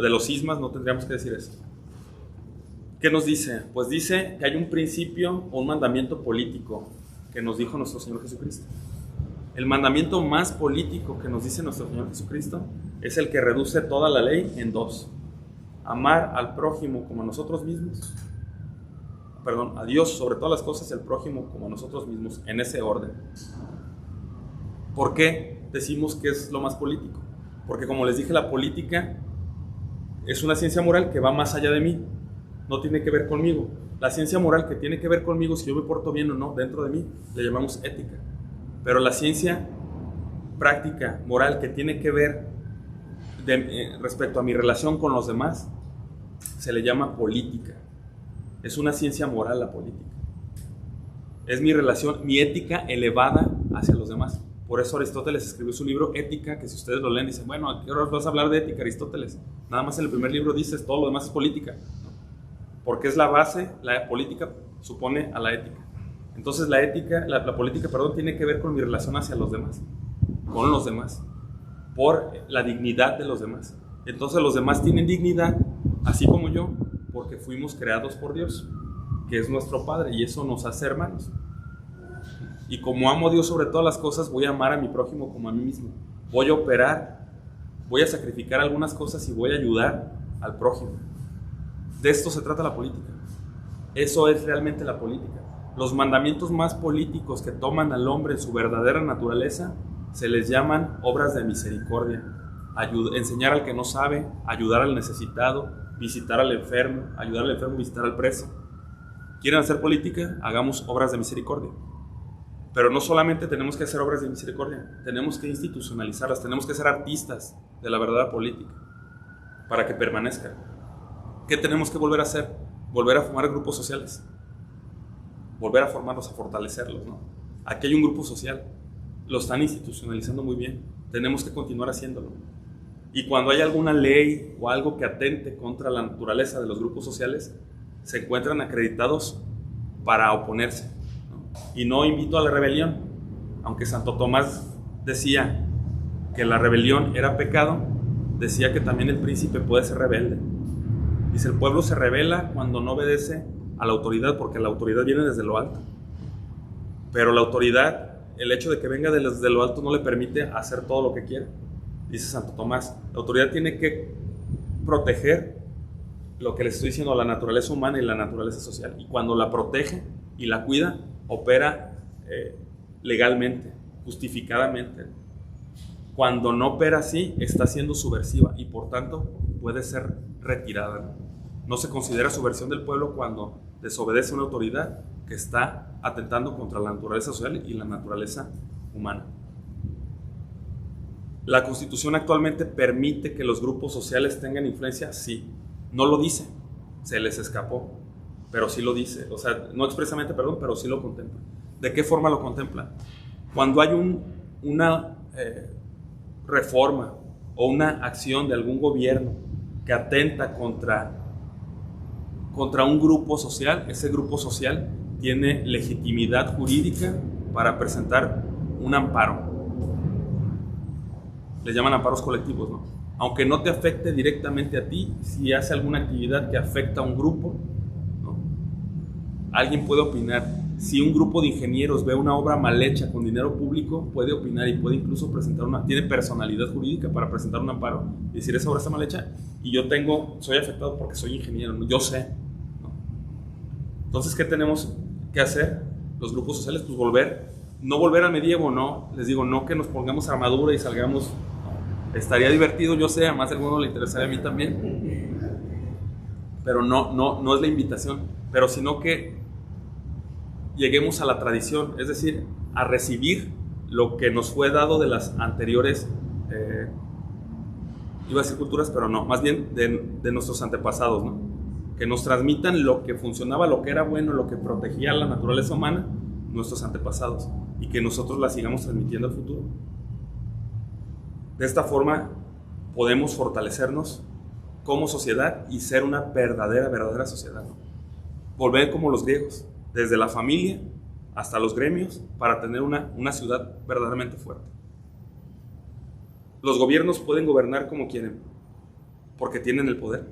los cismas no tendríamos que decir eso. ¿Qué nos dice? Pues dice que hay un principio o un mandamiento político que nos dijo nuestro Señor Jesucristo. El mandamiento más político que nos dice nuestro Señor Jesucristo es el que reduce toda la ley en dos: amar al prójimo como a nosotros mismos, a Dios sobre todas las cosas y al prójimo como a nosotros mismos, en ese orden. ¿Por qué decimos que es lo más político? Porque, como les dije, la política es una ciencia moral que va más allá de mí, no tiene que ver conmigo. La ciencia moral que tiene que ver conmigo, si yo me porto bien o no dentro de mí, le llamamos ética. Pero la ciencia práctica, moral, que tiene que ver respecto a mi relación con los demás, se le llama política. Es una ciencia moral la política. Es mi relación, mi ética elevada hacia los demás. Por eso Aristóteles escribió su libro Ética, que si ustedes lo leen dicen, bueno, ¿a qué hora vas a hablar de ética, Aristóteles? Nada más en el primer libro dices, todo lo demás es política. Porque es la base, la política supone a la ética. Entonces la ética, la política, tiene que ver con mi relación hacia los demás, con los demás, por la dignidad de los demás. Entonces los demás tienen dignidad, así como yo, porque fuimos creados por Dios, que es nuestro Padre, y eso nos hace hermanos. Y como amo a Dios sobre todas las cosas, voy a amar a mi prójimo como a mí mismo. Voy a operar, voy a sacrificar algunas cosas y voy a ayudar al prójimo. De esto se trata la política. Eso es realmente la política. Los mandamientos más políticos que toman al hombre en su verdadera naturaleza se les llaman obras de misericordia. Enseñar al que no sabe, ayudar al necesitado, visitar al enfermo, ayudar al enfermo, visitar al preso. ¿Quieren hacer política? Hagamos obras de misericordia. Pero no solamente tenemos que hacer obras de misericordia, tenemos que institucionalizarlas, tenemos que ser artistas de la verdadera política para que permanezca. ¿Qué tenemos que volver a hacer? Volver a formar grupos sociales, volver a formarlos, a fortalecerlos, ¿no? Aquí hay un grupo social, lo están institucionalizando muy bien, tenemos que continuar haciéndolo. Y cuando hay alguna ley o algo que atente contra la naturaleza de los grupos sociales, se encuentran acreditados para oponerse, ¿no? Y no invito a la rebelión, aunque Santo Tomás decía que la rebelión era pecado, decía que también el príncipe puede ser rebelde. Dice, el pueblo se rebela cuando no obedece a la autoridad, porque la autoridad viene desde lo alto. Pero la autoridad, el hecho de que venga desde lo alto no le permite hacer todo lo que quiere. Dice Santo Tomás, la autoridad tiene que proteger lo que les estoy diciendo, la naturaleza humana y la naturaleza social. Y cuando la protege y la cuida, opera legalmente, justificadamente. Cuando no opera así, está siendo subversiva y por tanto puede ser retirada. No se considera subversión del pueblo cuando desobedece a una autoridad que está atentando contra la naturaleza social y la naturaleza humana. ¿La Constitución actualmente permite que los grupos sociales tengan influencia? Sí. No lo dice, se les escapó, pero sí lo dice. O sea, no expresamente, pero sí lo contempla. ¿De qué forma lo contempla? Cuando hay una reforma o una acción de algún gobierno que atenta contra un grupo social, ese grupo social tiene legitimidad jurídica para presentar un amparo. Les llaman amparos colectivos, ¿no? Aunque no te afecte directamente a ti, si hace alguna actividad que afecta a un grupo, ¿no? Alguien puede opinar. Si un grupo de ingenieros ve una obra mal hecha con dinero público, puede opinar y puede incluso presentar tiene personalidad jurídica para presentar un amparo y decir, esa obra está mal hecha y yo soy afectado porque soy ingeniero, ¿no? Yo sé, ¿no? Entonces, ¿qué tenemos que hacer los grupos sociales? Pues no volver al medievo, no, les digo, no que nos pongamos armadura y salgamos. Estaría divertido, yo sé, además a alguno le interesaría a mí también, pero no es la invitación, pero sino que lleguemos a la tradición, es decir, a recibir lo que nos fue dado de las anteriores, iba a decir culturas, pero no, más bien de nuestros antepasados, ¿no? Que nos transmitan lo que funcionaba, lo que era bueno, lo que protegía la naturaleza humana, nuestros antepasados, y que nosotros la sigamos transmitiendo al futuro. De esta forma podemos fortalecernos como sociedad y ser una verdadera sociedad, ¿no? Volver como los griegos, desde la familia hasta los gremios, para tener una ciudad verdaderamente fuerte. Los gobiernos pueden gobernar como quieren, porque tienen el poder.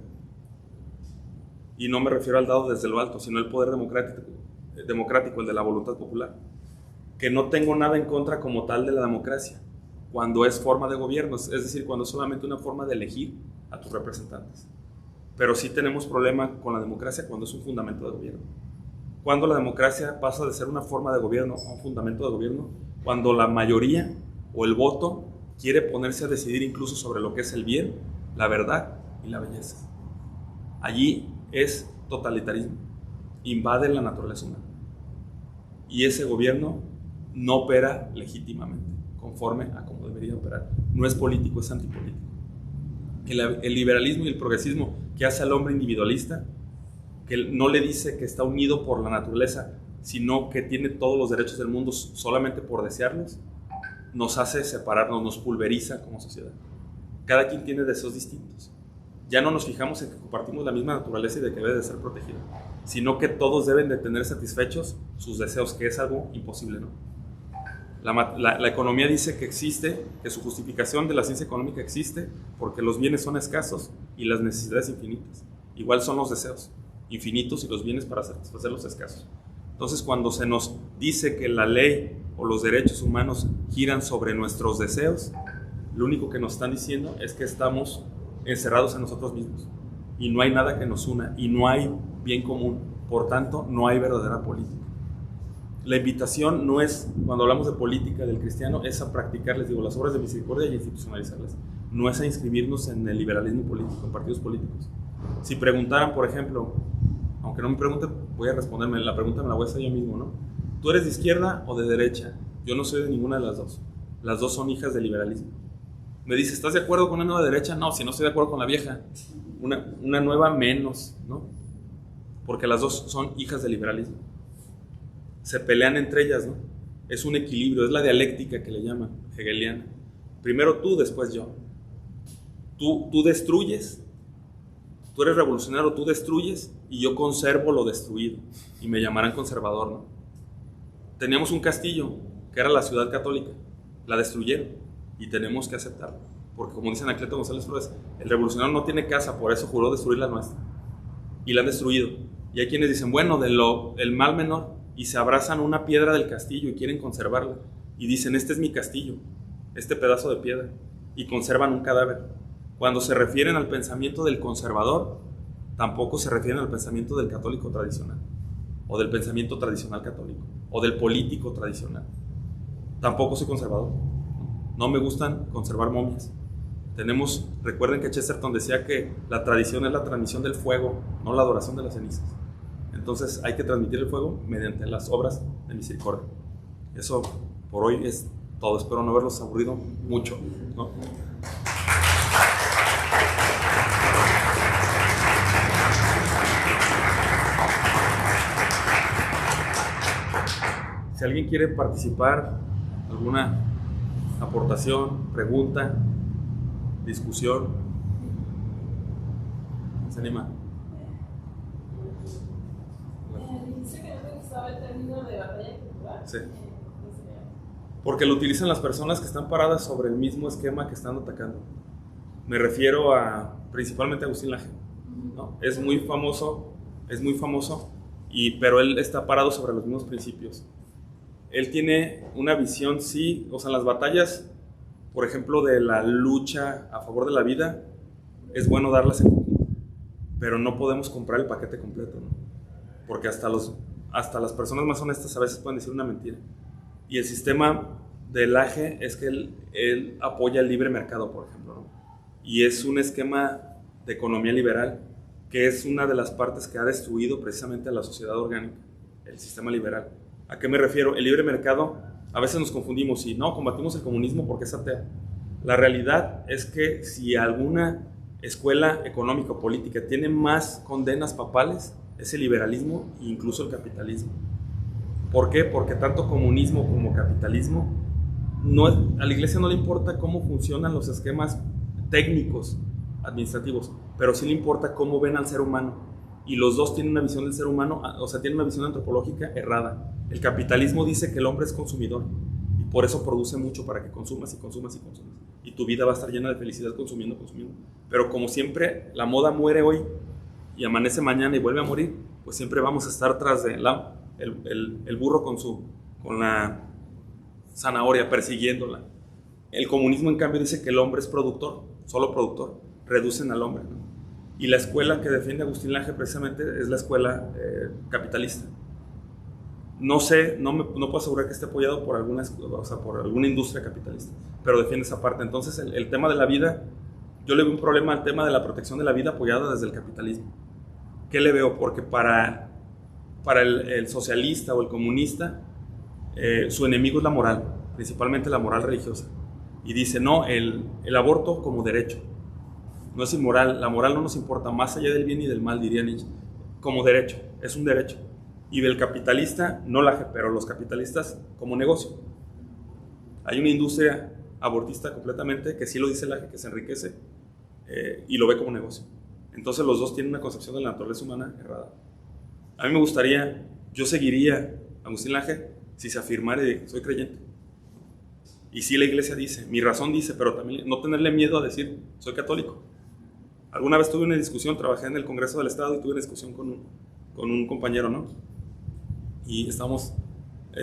Y no me refiero al dado desde lo alto, sino el poder democrático, el de la voluntad popular. Que no tengo nada en contra como tal de la democracia. cuando es forma de gobierno, es decir, cuando es solamente una forma de elegir a tus representantes. Pero sí tenemos problema con la democracia cuando es un fundamento de gobierno. Cuando la democracia pasa de ser una forma de gobierno a un fundamento de gobierno, cuando la mayoría o el voto quiere ponerse a decidir incluso sobre lo que es el bien, la verdad y la belleza. Allí es totalitarismo, invade la naturaleza humana. Y ese gobierno no opera legítimamente, conforme a como debería operar. No es político, es antipolítico. El liberalismo y el progresismo que hace al hombre individualista, que no le dice que está unido por la naturaleza, sino que tiene todos los derechos del mundo solamente por desearlos, nos hace separarnos, nos pulveriza como sociedad. Cada quien tiene deseos distintos. Ya no nos fijamos en que compartimos la misma naturaleza y de que debe de ser protegida, sino que todos deben de tener satisfechos sus deseos, que es algo imposible, ¿no? La economía dice que existe, que su justificación de la ciencia económica existe porque los bienes son escasos y las necesidades infinitas. Igual son los deseos infinitos y los bienes para satisfacer los escasos. Entonces, cuando se nos dice que la ley o los derechos humanos giran sobre nuestros deseos, lo único que nos están diciendo es que estamos encerrados en nosotros mismos y no hay nada que nos una y no hay bien común. Por tanto, no hay verdadera política. La invitación no es, cuando hablamos de política del cristiano, es a practicar, les digo, las obras de misericordia y a institucionalizarlas. No es a inscribirnos en el liberalismo político, en partidos políticos. Si preguntaran, por ejemplo, aunque no me pregunten, voy a responderme, la pregunta me la voy a hacer yo mismo, ¿no? ¿Tú eres de izquierda o de derecha? Yo no soy de ninguna de las dos. Las dos son hijas del liberalismo. Me dice, ¿estás de acuerdo con una nueva derecha? No, si no estoy de acuerdo con la vieja, una nueva menos, ¿no? Porque las dos son hijas del liberalismo. Se pelean entre ellas, ¿no? Es un equilibrio, es la dialéctica que le llaman, hegeliana. Primero tú, después yo. Tú destruyes, tú eres revolucionario, tú destruyes y yo conservo lo destruido. Y me llamarán conservador, ¿no? Teníamos un castillo, que era la ciudad católica, la destruyeron y tenemos que aceptarlo. Porque como dice Anacleto González Flores, el revolucionario no tiene casa, por eso juró destruir la nuestra. Y la han destruido. Y hay quienes dicen, bueno, el mal menor, y se abrazan una piedra del castillo y quieren conservarla. Y dicen, este es mi castillo, este pedazo de piedra. Y conservan un cadáver. Cuando se refieren al pensamiento del conservador, tampoco se refieren al pensamiento del católico tradicional, o del pensamiento tradicional católico, o del político tradicional. Tampoco soy conservador. No me gustan conservar momias. Recuerden que Chesterton decía que la tradición es la transmisión del fuego, no la adoración de las cenizas. Entonces hay que transmitir el fuego mediante las obras de misericordia. Eso por hoy es todo. Espero no haberlos aburrido mucho, ¿no? Si alguien quiere participar, alguna aportación, pregunta, discusión, ¿se anima? Dice que no te gustaba el término de batalla cultural. Sí. Porque lo utilizan las personas que están paradas sobre el mismo esquema que están atacando. Me refiero principalmente a Agustín Laje, ¿no? Es muy famoso, pero él está parado sobre los mismos principios. Él tiene una visión, sí, o sea, en las batallas, por ejemplo, de la lucha a favor de la vida, es bueno darlas en conjunto, pero no podemos comprar el paquete completo, ¿no? Porque hasta las personas más honestas a veces pueden decir una mentira. Y el sistema del Laje es que él apoya el libre mercado, por ejemplo, ¿no? Y es un esquema de economía liberal, que es una de las partes que ha destruido precisamente a la sociedad orgánica, el sistema liberal. ¿A qué me refiero? El libre mercado, a veces nos confundimos y no, combatimos el comunismo porque es atea. La realidad es que si alguna escuela económica o política tiene más condenas papales, es el liberalismo e incluso el capitalismo. ¿Por qué? Porque tanto comunismo como capitalismo, a la iglesia no le importa cómo funcionan los esquemas técnicos, administrativos, pero sí le importa cómo ven al ser humano. Y los dos tienen una visión del ser humano, o sea, tienen una visión antropológica errada. El capitalismo dice que el hombre es consumidor y por eso produce mucho para que consumas y consumas y consumas. Y tu vida va a estar llena de felicidad consumiendo. Pero como siempre, la moda muere hoy y amanece mañana y vuelve a morir, pues siempre vamos a estar tras de el burro con la zanahoria, persiguiéndola. El comunismo, en cambio, dice que el hombre es productor, solo productor, reducen al hombre, ¿no? Y la escuela que defiende Agustín Lange precisamente es la escuela capitalista. No sé, no puedo asegurar que esté apoyado por por alguna industria capitalista, pero defiende esa parte. Entonces el tema de la vida, yo le veo un problema al tema de la protección de la vida apoyada desde el capitalismo. ¿Qué le veo? Porque para el socialista o el comunista, su enemigo es la moral, principalmente la moral religiosa. Y dice, no, el aborto como derecho. No es inmoral, la moral no nos importa, más allá del bien y del mal, diría Nietzsche. Como derecho, es un derecho. Y del capitalista, no Lange, pero los capitalistas como negocio. Hay una industria abortista completamente que sí lo dice Lange, que se enriquece y lo ve como negocio. Entonces los dos tienen una concepción de la naturaleza humana errada. A mí me gustaría, yo seguiría a Agustín Lange si se afirmara de soy creyente. Y sí la iglesia dice, mi razón dice, pero también no tenerle miedo a decir soy católico. Alguna vez tuve una discusión, trabajé en el Congreso del Estado y tuve una discusión con un compañero, ¿no? Y estábamos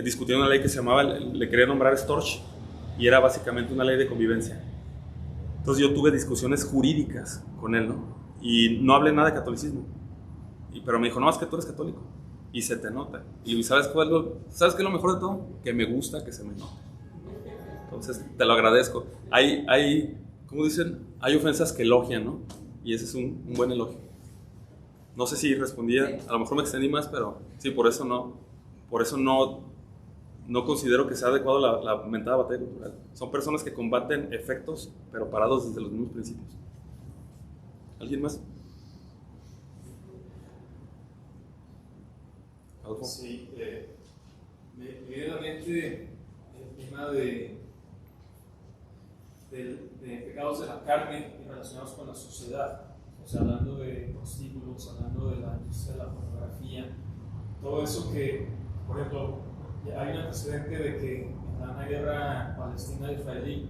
discutiendo una ley que se llamaba, le quería nombrar Storch, y era básicamente una ley de convivencia. Entonces yo tuve discusiones jurídicas con él, ¿no? Y no hablé nada de catolicismo. Pero me dijo, no, es que tú eres católico. Y se te nota. Y ¿sabes qué es lo mejor de todo? Que me gusta que se me note. Entonces te lo agradezco. Hay ¿cómo dicen? Hay ofensas que elogian, ¿no? Y ese es un buen elogio. No sé si respondía, a lo mejor me extendí más, pero sí, por eso no considero que sea adecuado la mentada batalla cultural. Son personas que combaten efectos, pero parados desde los mismos principios. ¿Alguien más? ¿Algo? Sí, me viene a la mente el tema de pecados de la carne relacionados con la sociedad. O sea, hablando de prostíbulos, hablando de la industria de la pornografía, todo eso que, por ejemplo, hay un antecedente de que en la guerra palestina-israelí,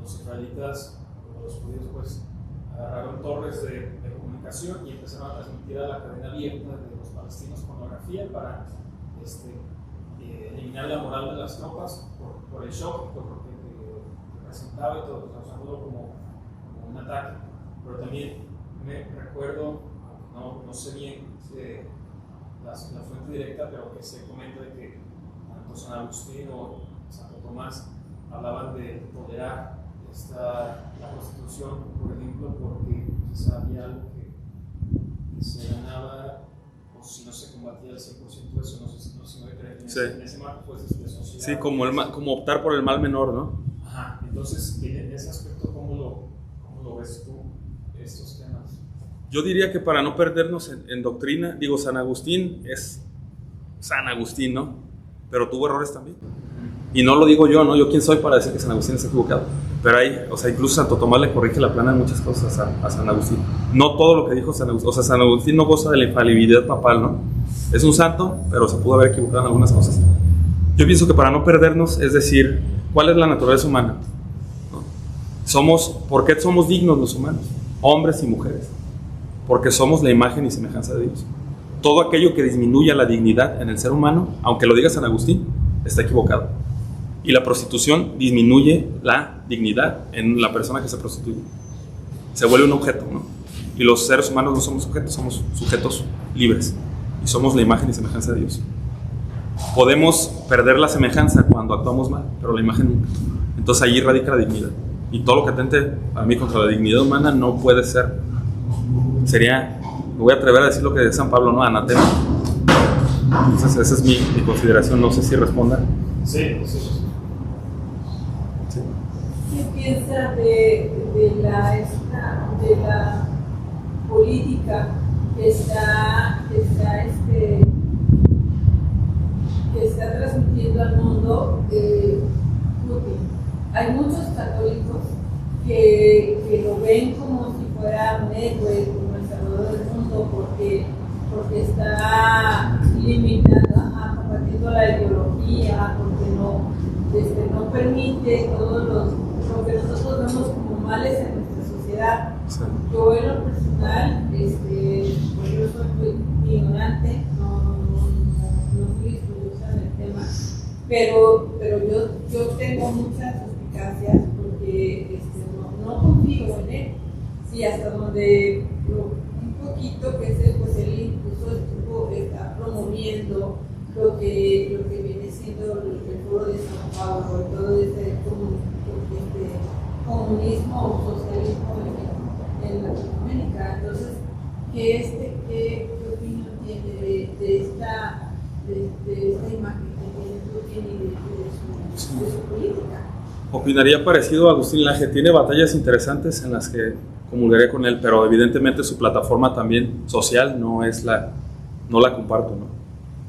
los israelitas, los judíos, pues, agarraron torres de comunicación y empezaron a transmitir a la cadena abierta de los palestinos pornografía para eliminar la moral de las tropas por el shock, por lo que presentaba y todo, usándolo como un ataque. Pero también me recuerdo, no sé bien la fuente directa, pero que se comenta de que tanto San Agustín o Santo Tomás hablaban de tolerar la prostitución, por ejemplo, porque quizá había algo que se ganaba, o si no se combatía al 100% eso, no se me cree en ese marco pues, de sociedad. Sí, como optar por el mal menor, ¿no? Ajá, entonces en ese aspecto, ¿cómo lo ves tú, estos temas? Yo diría que para no perdernos en doctrina, digo, San Agustín es San Agustín, ¿no? Pero tuvo errores también. Y no lo digo yo, ¿no? Yo quién soy para decir que San Agustín está equivocado. Pero incluso Santo Tomás le corrige la plana en muchas cosas a San Agustín. No todo lo que dijo San Agustín, o sea, San Agustín no goza de la infalibilidad papal, ¿no? Es un santo, pero se pudo haber equivocado en algunas cosas. Yo pienso que para no perdernos, es decir, ¿cuál es la naturaleza humana? ¿No? ¿Por qué somos dignos los humanos? Hombres y mujeres. Porque somos la imagen y semejanza de Dios. Todo aquello que disminuya la dignidad en el ser humano, aunque lo diga San Agustín, está equivocado. Y la prostitución disminuye la dignidad en la persona que se prostituye. Se vuelve un objeto, ¿no? Y los seres humanos no somos sujetos, somos sujetos libres. Y somos la imagen y semejanza de Dios. Podemos perder la semejanza cuando actuamos mal, pero la imagen nunca. Entonces ahí radica la dignidad. Y todo lo que atente a mí contra la dignidad humana no puede ser. Me voy a atrever a decir lo que dice San Pablo, ¿no? Anatema. Entonces esa es mi consideración, no sé si responda. Sí. ¿Qué piensa de la política que está transmitiendo al mundo Putin? Hay muchos católicos que lo ven como si fuera un héroe, como el salvador del mundo, porque está limitando, combatiendo la ideología, porque no permite todos lo que nosotros vemos como males en nuestra sociedad. Sí. Yo en lo personal, pues yo soy muy ignorante, no fui estudiosa en el tema, pero yo tengo muchas suspicacias donde un poquito que pues él incluso está promoviendo lo que viene siendo el foro de San Pablo, todo este comunismo o socialismo en Latinoamérica. Entonces, ¿qué opinión tiene de esta imagen que tiene de su política? Opinaría parecido a Agustín Laje. Tiene batallas interesantes en las que comulgaría con él, pero evidentemente su plataforma también social no la comparto, ¿no?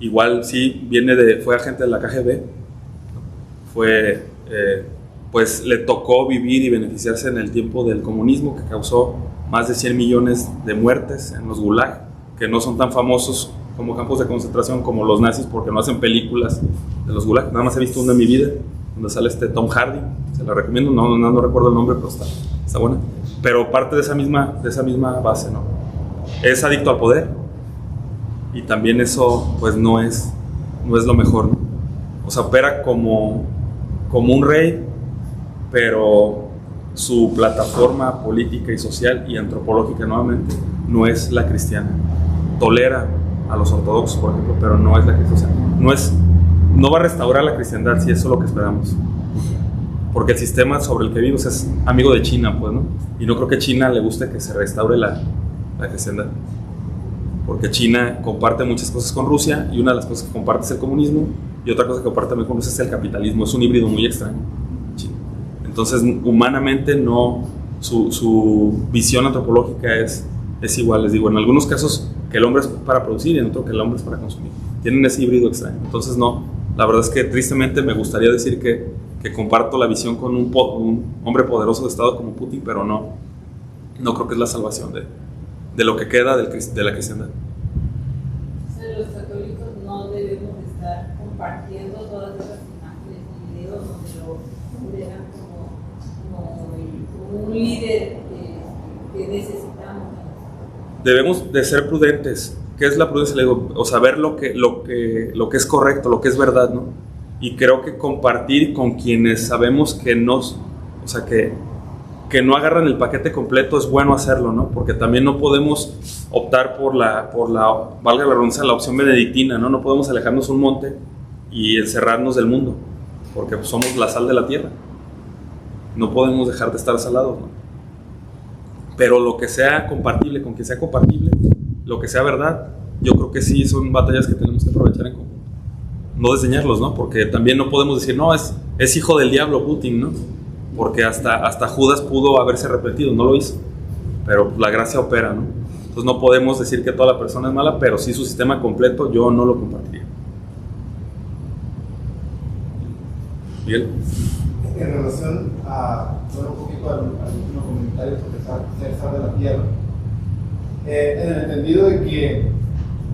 Igual sí fue agente de la KGB, pues le tocó vivir y beneficiarse en el tiempo del comunismo, que causó más de 100 millones de muertes en los gulag, que no son tan famosos como campos de concentración como los nazis, porque no hacen películas de los gulag. Nada más he visto una en mi vida, donde sale Tom Hardy, se la recomiendo, no recuerdo el nombre, pero está buena. Pero parte de esa misma base, ¿no? Es adicto al poder, y también eso pues no es lo mejor, ¿no? O sea, opera como un rey, pero su plataforma política y social y antropológica nuevamente no es la cristiana. Tolera a los ortodoxos, por ejemplo, pero no es la cristiana. No va a restaurar la cristiandad, si eso es lo que esperamos. Porque el sistema sobre el que vivimos es amigo de China, pues, ¿no? Y no creo que a China le guste que se restaure la cristiandad. Porque China comparte muchas cosas con Rusia, y una de las cosas que comparte es el comunismo, y otra cosa que comparte también con Rusia es el capitalismo. Es un híbrido muy extraño, China. Entonces, humanamente no, su visión antropológica es igual. Les digo, en algunos casos que el hombre es para producir y en otros que el hombre es para consumir. Tienen ese híbrido extraño. Entonces, no, la verdad es que tristemente me gustaría decir que comparto la visión con un hombre poderoso de Estado como Putin, pero no creo que es la salvación de lo que queda de la cristiandad. Los católicos no debemos estar compartiendo todas esas imágenes y videos donde lo vean como un líder que necesitamos. Debemos de ser prudentes. ¿Qué es la prudencia? Le digo, o saber lo que es correcto, lo que es verdad, ¿no? Y creo que compartir con quienes sabemos que no agarran el paquete completo es bueno hacerlo, ¿no? Porque también no podemos optar por la valga la redundancia, la opción benedictina, ¿no? No podemos alejarnos un monte y encerrarnos del mundo, porque pues, somos la sal de la tierra. No podemos dejar de estar salados, ¿no? Pero lo que sea compartible, con que sea compartible, lo que sea verdad, yo creo que sí son batallas que tenemos que aprovechar en conjunto. No desdeñarlos, ¿no? Porque también no podemos decir, no, es hijo del diablo Putin, ¿no? Porque hasta Judas pudo haberse arrepentido, no lo hizo, pero la gracia opera, ¿no? Entonces no podemos decir que toda la persona es mala, pero sí su sistema completo yo no lo compartiría. Miguel. En relación un poquito al último comentario sobre ser sal de la tierra, en el entendido de que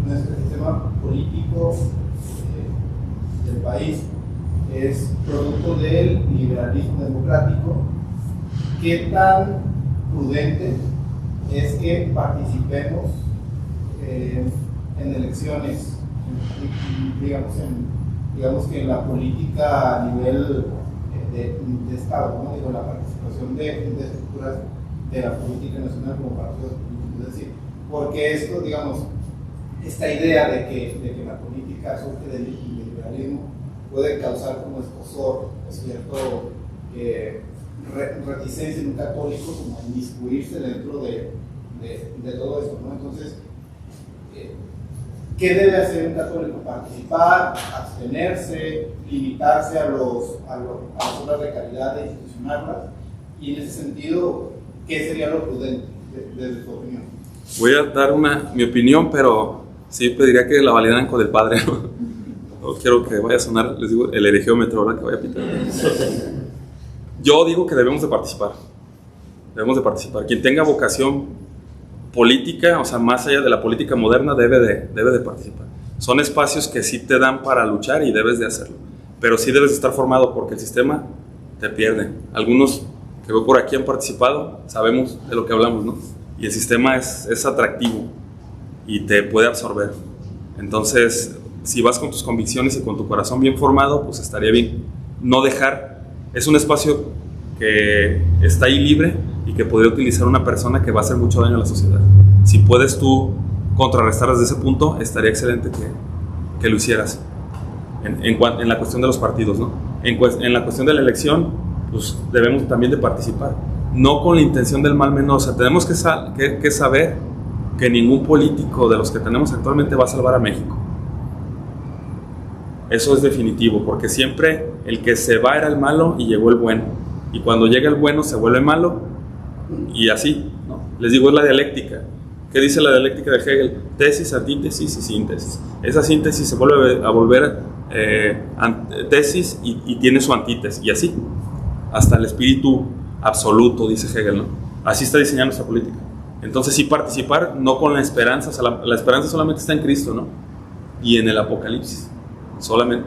nuestro sistema político del país es producto del liberalismo democrático, ¿qué tan prudente es que participemos en elecciones, digamos que en la política a nivel de Estado, ¿no? Digo, la participación de estructuras de la política nacional como partidos políticos? Es decir, porque esto, digamos, esta idea de que la política surge del liberalismo puede causar como escozor o cierto reticencia en un católico como a inmiscuirse dentro de todo esto, ¿no? Entonces, ¿qué debe hacer un católico? Participar, abstenerse, limitarse a las obras de caridad e institucionarlas, y en ese sentido, ¿qué sería lo prudente desde tu opinión? Voy a dar mi opinión, pero sí pediría que la validaran con el padre, ¿no? No quiero que vaya a sonar, les digo, el heregiómetro ahora que vaya a pitar. Yo digo que debemos de participar. Debemos de participar. Quien tenga vocación política, o sea, más allá de la política moderna, debe de participar. Son espacios que sí te dan para luchar y debes de hacerlo. Pero sí debes de estar formado, porque el sistema te pierde. Algunos que veo por aquí han participado, sabemos de lo que hablamos, ¿no? Y el sistema es atractivo y te puede absorber. Entonces, si vas con tus convicciones y con tu corazón bien formado, pues estaría bien. No dejar, es un espacio que está ahí libre y que podría utilizar una persona que va a hacer mucho daño a la sociedad. Si puedes tú contrarrestar desde ese punto, estaría excelente que lo hicieras. En la cuestión de los partidos, ¿no? En la cuestión de la elección, pues debemos también de participar, no con la intención del mal menor. O sea, tenemos que saber que ningún político de los que tenemos actualmente va a salvar a México. Eso es definitivo, porque siempre el que se va era el malo y llegó el bueno, y cuando llega el bueno se vuelve malo, y así, ¿no? Les digo, es la dialéctica. ¿Qué dice la dialéctica de Hegel? Tesis, antítesis y síntesis. Esa síntesis se vuelve a volver tesis y tiene su antítesis, y así, hasta el espíritu absoluto, dice Hegel, ¿no? Así está diseñada nuestra política. Entonces sí participar, no con la esperanza. O sea, la esperanza solamente está en Cristo, ¿no? Y en el Apocalipsis, solamente,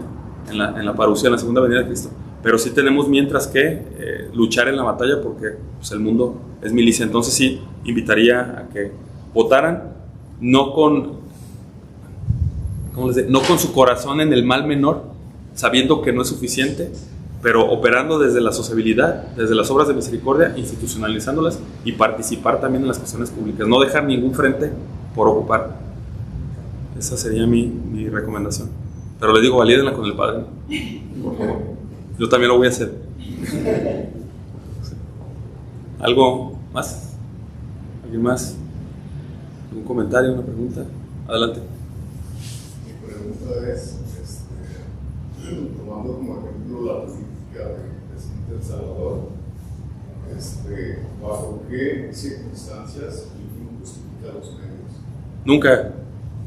en la parucía, en la segunda venida de Cristo. Pero sí tenemos mientras que luchar en la batalla, porque pues, el mundo es milicia. Entonces sí invitaría a que votaran, no con su corazón en el mal menor, sabiendo que no es suficiente, pero operando desde la sociabilidad, desde las obras de misericordia, institucionalizándolas y participar también en las cuestiones públicas. No dejar ningún frente por ocupar. Esa sería mi recomendación. Pero le digo, valídenla con el Padre, por favor. Yo también lo voy a hacer. ¿Algo más? ¿Alguien más? ¿Algún comentario, una pregunta? Adelante. Mi pregunta es, tomando como ejemplo la política del presidente de El Salvador, ¿bajo qué circunstancias el fin justifica los medios? Nunca.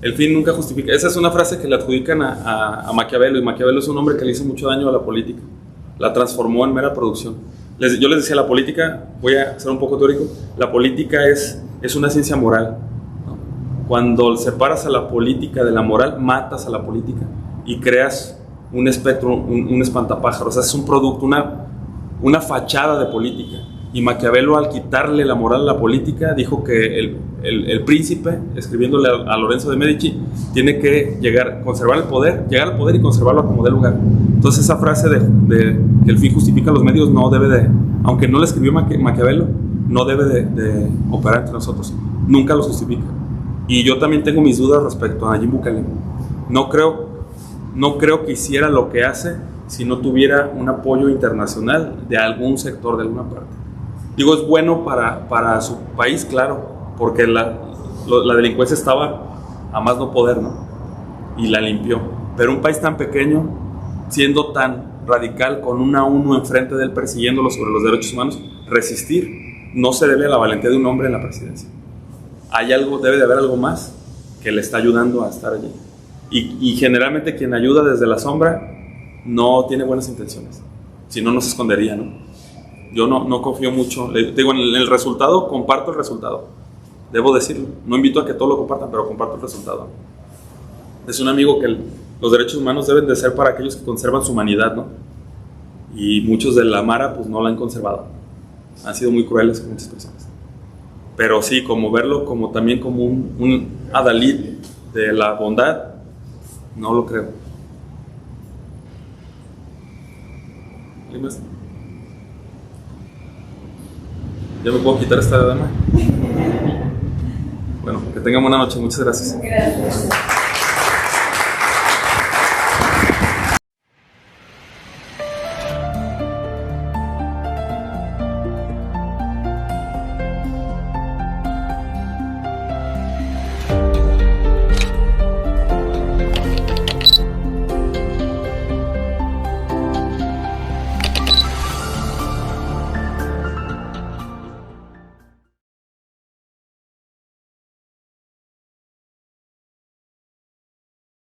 El fin nunca justifica. Esa es una frase que le adjudican a Maquiavelo, y Maquiavelo es un hombre que le hizo mucho daño a la política. La transformó en mera producción. Yo les decía, la política, voy a ser un poco teórico, la política es una ciencia moral, ¿no? Cuando separas a la política de la moral, matas a la política y creas un espectro, un espantapájaros. O sea, es un producto, una fachada de política. Y Maquiavelo, al quitarle la moral a la política, dijo que el príncipe, escribiéndole a Lorenzo de Medici, tiene que llegar al poder y conservarlo como dé lugar. Entonces esa frase de que el fin justifica los medios no debe de, aunque no la escribió Maquiavelo, no debe de operar entre nosotros. Nunca los justifica. Y yo también tengo mis dudas respecto a Nayib Bukele. No creo que hiciera lo que hace si no tuviera un apoyo internacional de algún sector, de alguna parte. Digo, es bueno para su país, claro, porque la delincuencia estaba a más no poder, ¿no? Y la limpió. Pero un país tan pequeño, siendo tan radical, con una ONU enfrente de él persiguiéndolo sobre los derechos humanos, resistir no se debe a la valentía de un hombre en la presidencia. Debe de haber algo más que le está ayudando a estar allí. Y generalmente quien ayuda desde la sombra no tiene buenas intenciones. Si no, no se escondería, ¿no? Yo no confío mucho. Digo, en el resultado, comparto el resultado. Debo decirlo. No invito a que todos lo compartan, pero comparto el resultado. Es un amigo que los derechos humanos deben de ser para aquellos que conservan su humanidad, ¿no? Y muchos de la Mara, pues no la han conservado. Han sido muy crueles con muchas personas. Pero sí, como verlo también como un adalid de la bondad, no lo creo. ¿Alguien más? ¿Ya me puedo quitar esta dama? Bueno, que tengan buena noche. Muchas gracias. Gracias.